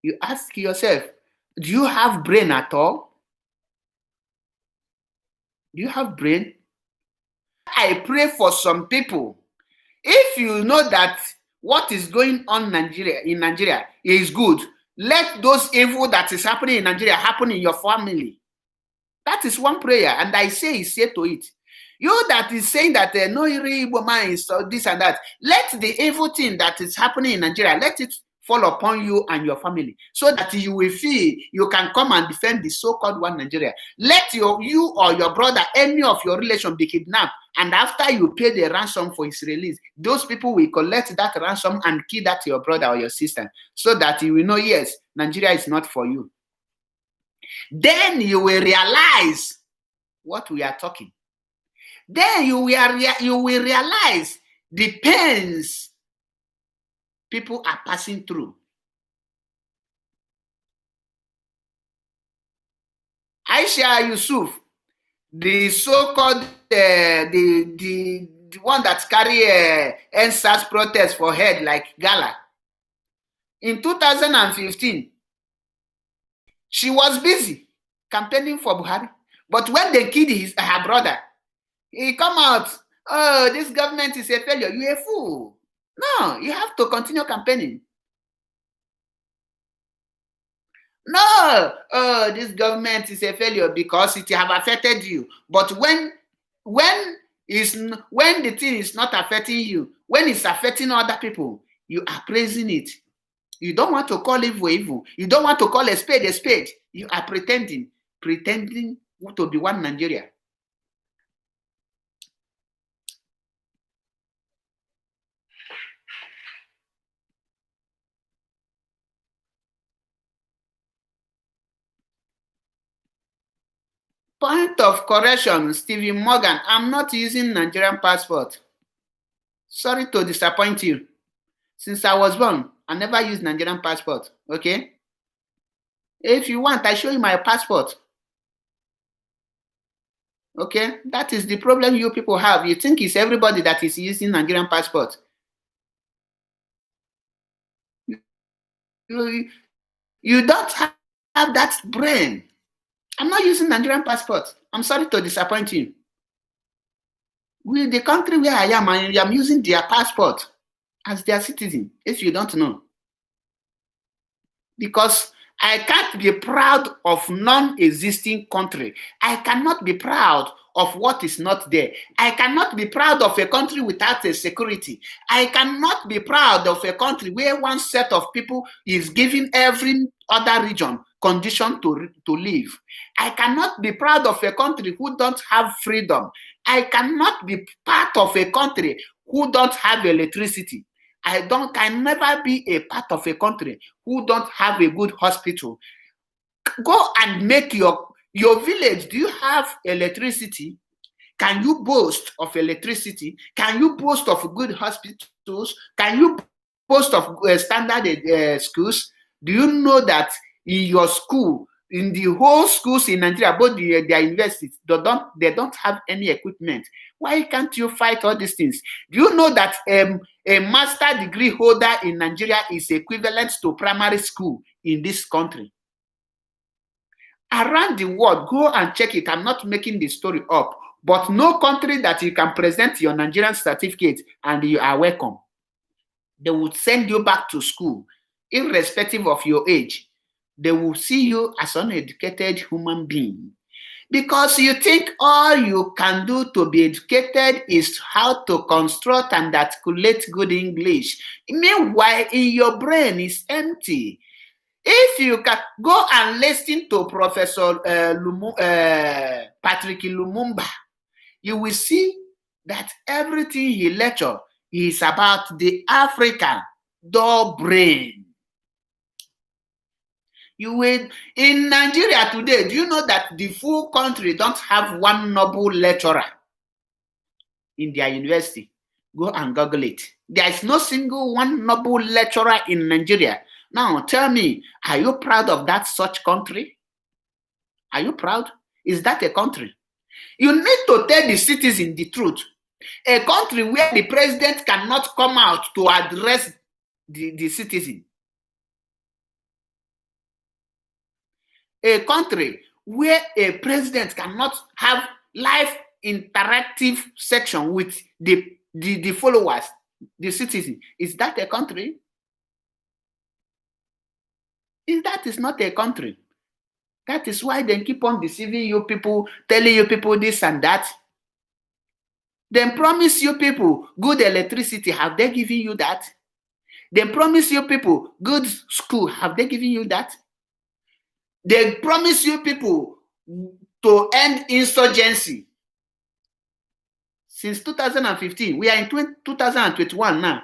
You ask yourself, do you have brain at all? Do you have brain? I pray for some people. If you know that what is going on in Nigeria is good, let those evil that is happening in Nigeria happen in your family. That is one prayer, and I say to it. You that is saying that no Igbo man is this and that, let the evil thing that is happening in Nigeria, let it fall upon you and your family, so that you will feel you can come and defend the so-called one Nigeria. Let you or your brother, any of your relation, be kidnapped, and after you pay the ransom for his release, those people will collect that ransom and kill that your brother or your sister, so that you will know, yes, Nigeria is not for you. Then you will realize what we are talking. Then you will realize the pains people are passing through. Aisha Yusuf, the so-called the one that carry NSAS protest for head like gala. In 2015, she was busy campaigning for Buhari. But when they killed her brother, he come out, oh, this government is a failure. You're a fool. No, you have to continue campaigning. No, oh, this government is a failure because it have affected you. But when the thing is not affecting you, when it's affecting other people, you are praising it. You don't want to call evil evil. You don't want to call a spade a spade. You are pretending to be one Nigeria. Point of correction, Stephen Morgan, I'm not using Nigerian passport. Sorry to disappoint you. Since I was born, I never used Nigerian passport, okay? If you want, I show you my passport. Okay, that is the problem you people have. You think it's everybody that is using Nigerian passport. You don't have that brain. I'm not using Nigerian passport. I'm sorry to disappoint you. With the country where I am using their passport as their citizen, if you don't know. Because I can't be proud of non-existing country. I cannot be proud of what is not there. I cannot be proud of a country without a security. I cannot be proud of a country where one set of people is giving every other region condition to live. I cannot be proud of a country who don't have freedom. I cannot be part of a country who don't have electricity. I can never be a part of a country who don't have a good hospital. Go and make your village. Do you have electricity? Can you boast of electricity? Can you boast of good hospitals? Can you boast of standard schools? Do you know that in your school, in the whole schools in Nigeria, both their universities, they don't have any equipment? Why can't you fight all these things? Do you know that a master degree holder in Nigeria is equivalent to primary school in this country? Around the world, go and check it. I'm not making the story up, but no country that you can present your Nigerian certificate and you are welcome. They would send you back to school, irrespective of your age. They will see you as an educated human being. Because you think all you can do to be educated is how to construct and articulate good English. Meanwhile, in your brain is empty. If you can go and listen to Professor Patrick Lumumba, you will see that everything he lectured is about the African dull brain. In Nigeria today, do you know that the full country don't have one noble lecturer in their university? Go and Google it. There is no single one noble lecturer in Nigeria. Now tell me, are you proud of that such country? Are you proud? Is that a country? You need to tell the citizen the truth. A country where the president cannot come out to address the citizen. A country where a president cannot have live interactive section with the followers, the citizen. Is that a country? That is not a country. That is why they keep on deceiving you people, telling you people this and that. They promise you people good electricity. Have they given you that? They promise you people good school. Have they given you that? They promise you people to end insurgency. Since 2015, we are in 2021 now.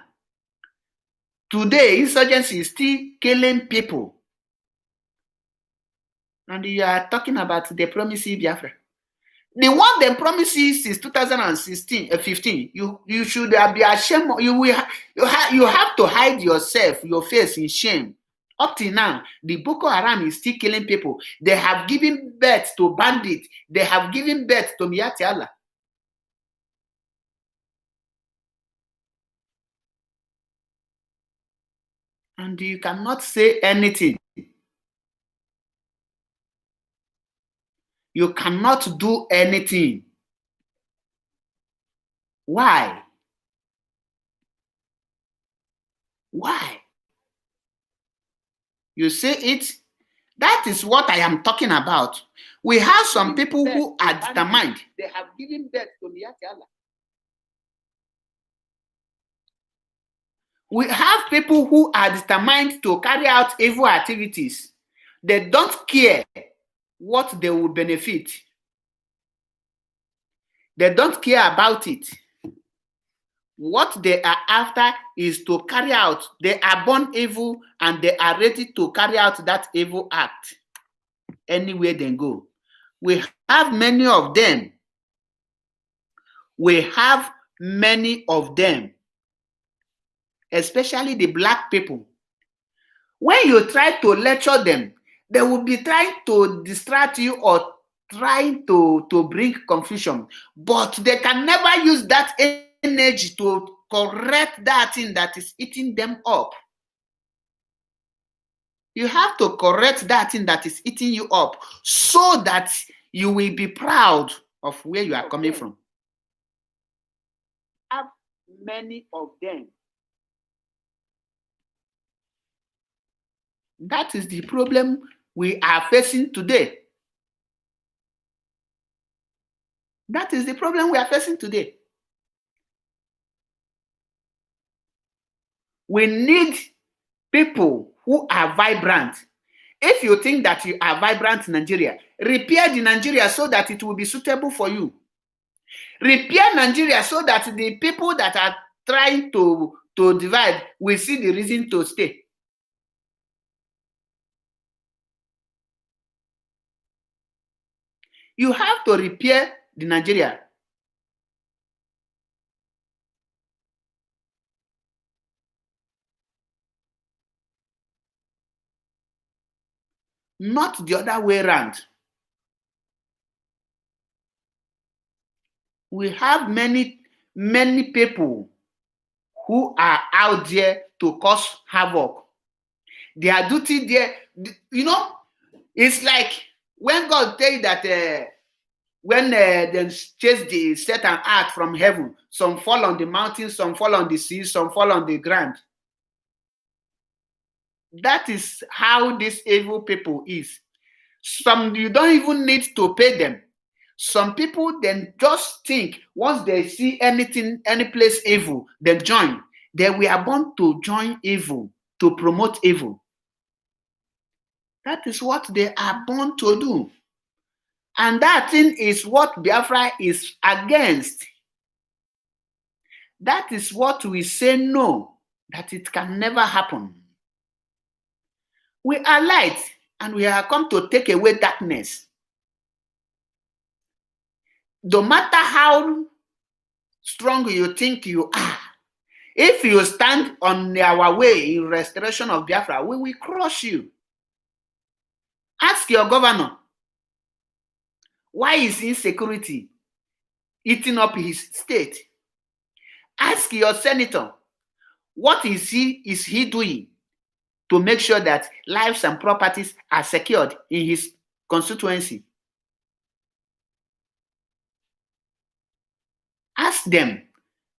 Today, insurgency is still killing people. And you are talking about the promise Biafra. The one they promised since 2015, you should be ashamed. You have to hide yourself, your face in shame Up till now, the Boko Haram is still killing people. They have given birth to bandits. They have given birth to Miyetti Allah. And you cannot say anything. You cannot do anything. Why? Why? You see it? That is what I am talking about. We have some people who are determined. They have given birth to Miyetti Allah. We have people who are determined to carry out evil activities. They don't care what they will benefit. They don't care about it. What they are after is to carry out. They are born evil and they are ready to carry out that evil act anywhere they go. We have many of them. We have many of them, especially the black people. When you try to lecture them, they will be trying to distract you or trying to bring confusion, but they can never use that energy to correct that thing that is eating them up. You have to correct that thing that is eating you up so that you will be proud of where you are coming from. I have many of them. That is the problem we are facing today. That is the problem we are facing today. We need people who are vibrant. If you think that you are vibrant in Nigeria, repair the Nigeria so that it will be suitable for you. Repair Nigeria so that the people that are trying to divide will see the reason to stay. You have to repair the Nigeria. Not the other way around. We have many people who are out there to cause havoc. Their duty there, you know, it's like when God tells you that when they chase the Satan out from heaven, some fall on the mountains, some fall on the sea, some fall on the ground. That is how these evil people is. Some you don't even need to pay them. Some people then just think once they see anything, any place evil, they join. They were born to join evil, to promote evil. That is what they are born to do. And that thing is what Biafra is against. That is what we say no, that it can never happen. We are light and we have come to take away darkness. No matter how strong you think you are, if you stand on our way in restoration of Biafra, we will crush you. Ask your governor, why is insecurity eating up his state? Ask your senator, what is he doing to make sure that lives and properties are secured in his constituency? Ask them.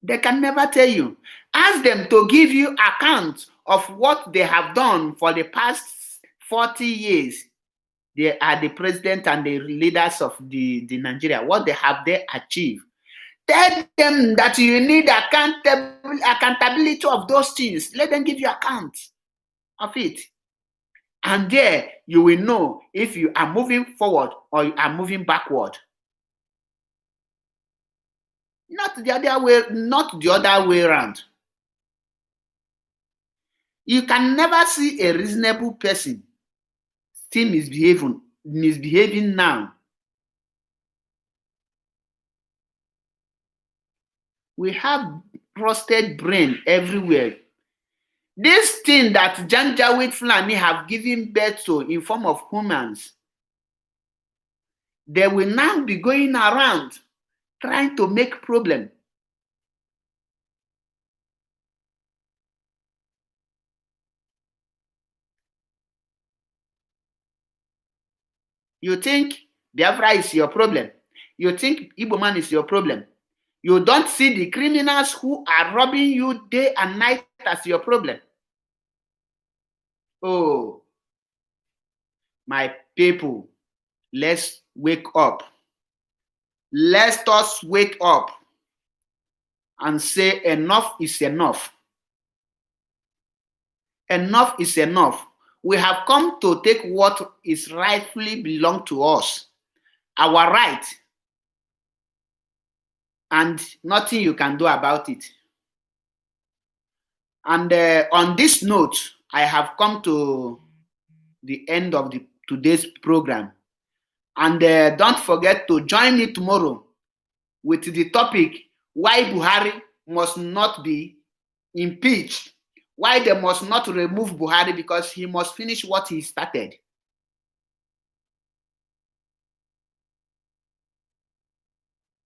They can never tell you. Ask them to give you account of what they have done for the past 40 years. They are the president and the leaders of the Nigeria. What they have they achieved. Tell them that you need accountability of those things. Let them give you account of it. And there you will know if you are moving forward or you are moving backward. Not the other way around. You can never see a reasonable person still misbehaving now. We have rusted brain everywhere. This thing that Janjaweed Fulani have given birth to in form of humans, they will now be going around trying to make problem. You think Biafra is your problem? You think Igbo man is your problem? You don't see the criminals who are robbing you day and night as your problem. Oh, my people, let's wake up. Let us wake up and say enough is enough. Enough is enough. We have come to take what is rightfully belong to us, our right, and nothing you can do about it. And on this note, I have come to the end of today's program. And don't forget to join me tomorrow with the topic, why Buhari must not be impeached, why they must not remove Buhari, because he must finish what he started.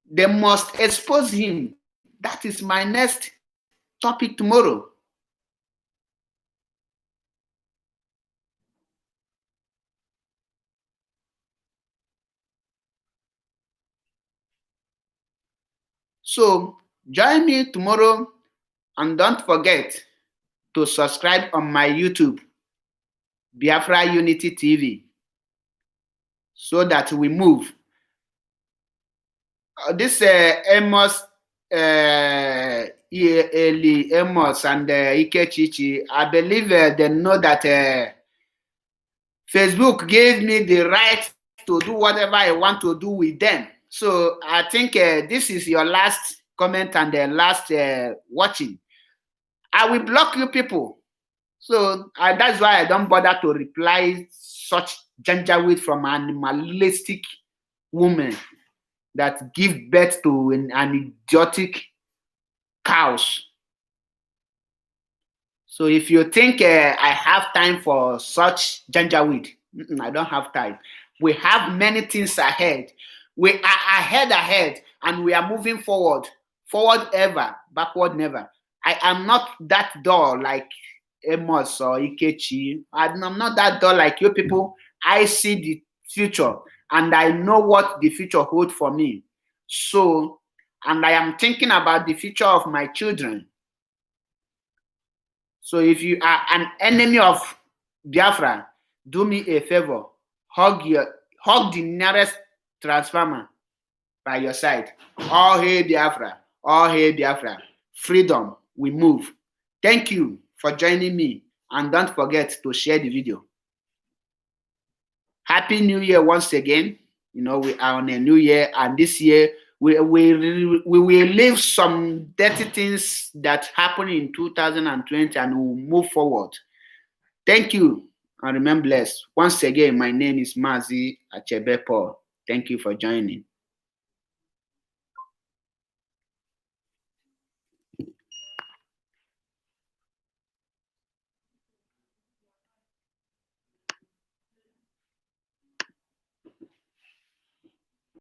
They must expose him. That is my next topic tomorrow. So join me tomorrow, and don't forget to subscribe on my YouTube, Biafra Unity TV, so that we move. This Amos, Eli Amos and Ikechichi, I believe they know that Facebook gave me the right to do whatever I want to do with them. So I think this is your last comment and the last watching. I will block you people. So that's why I don't bother to reply such janjaweed from animalistic woman that give birth to an idiotic cows. So if you think I have time for such janjaweed, I don't have time. We have many things ahead. We are ahead, and we are moving forward. Forward ever, backward never. I am not that dull like Amos or Ikechi. I'm not that dull like you people. I see the future, and I know what the future holds for me. So, and I am thinking about the future of my children. So if you are an enemy of Biafra, do me a favor. Hug the nearest transformer by your side. All hail Biafra. All hail Biafra. Freedom, we move. Thank you for joining me, and don't forget to share the video. Happy New Year once again. You know, we are on a new year, and this year we will leave some dirty things that happened in 2020, and we'll move forward. Thank you, and remain blessed. Once again, my name is Mazi Achebe Paul. Thank you for joining.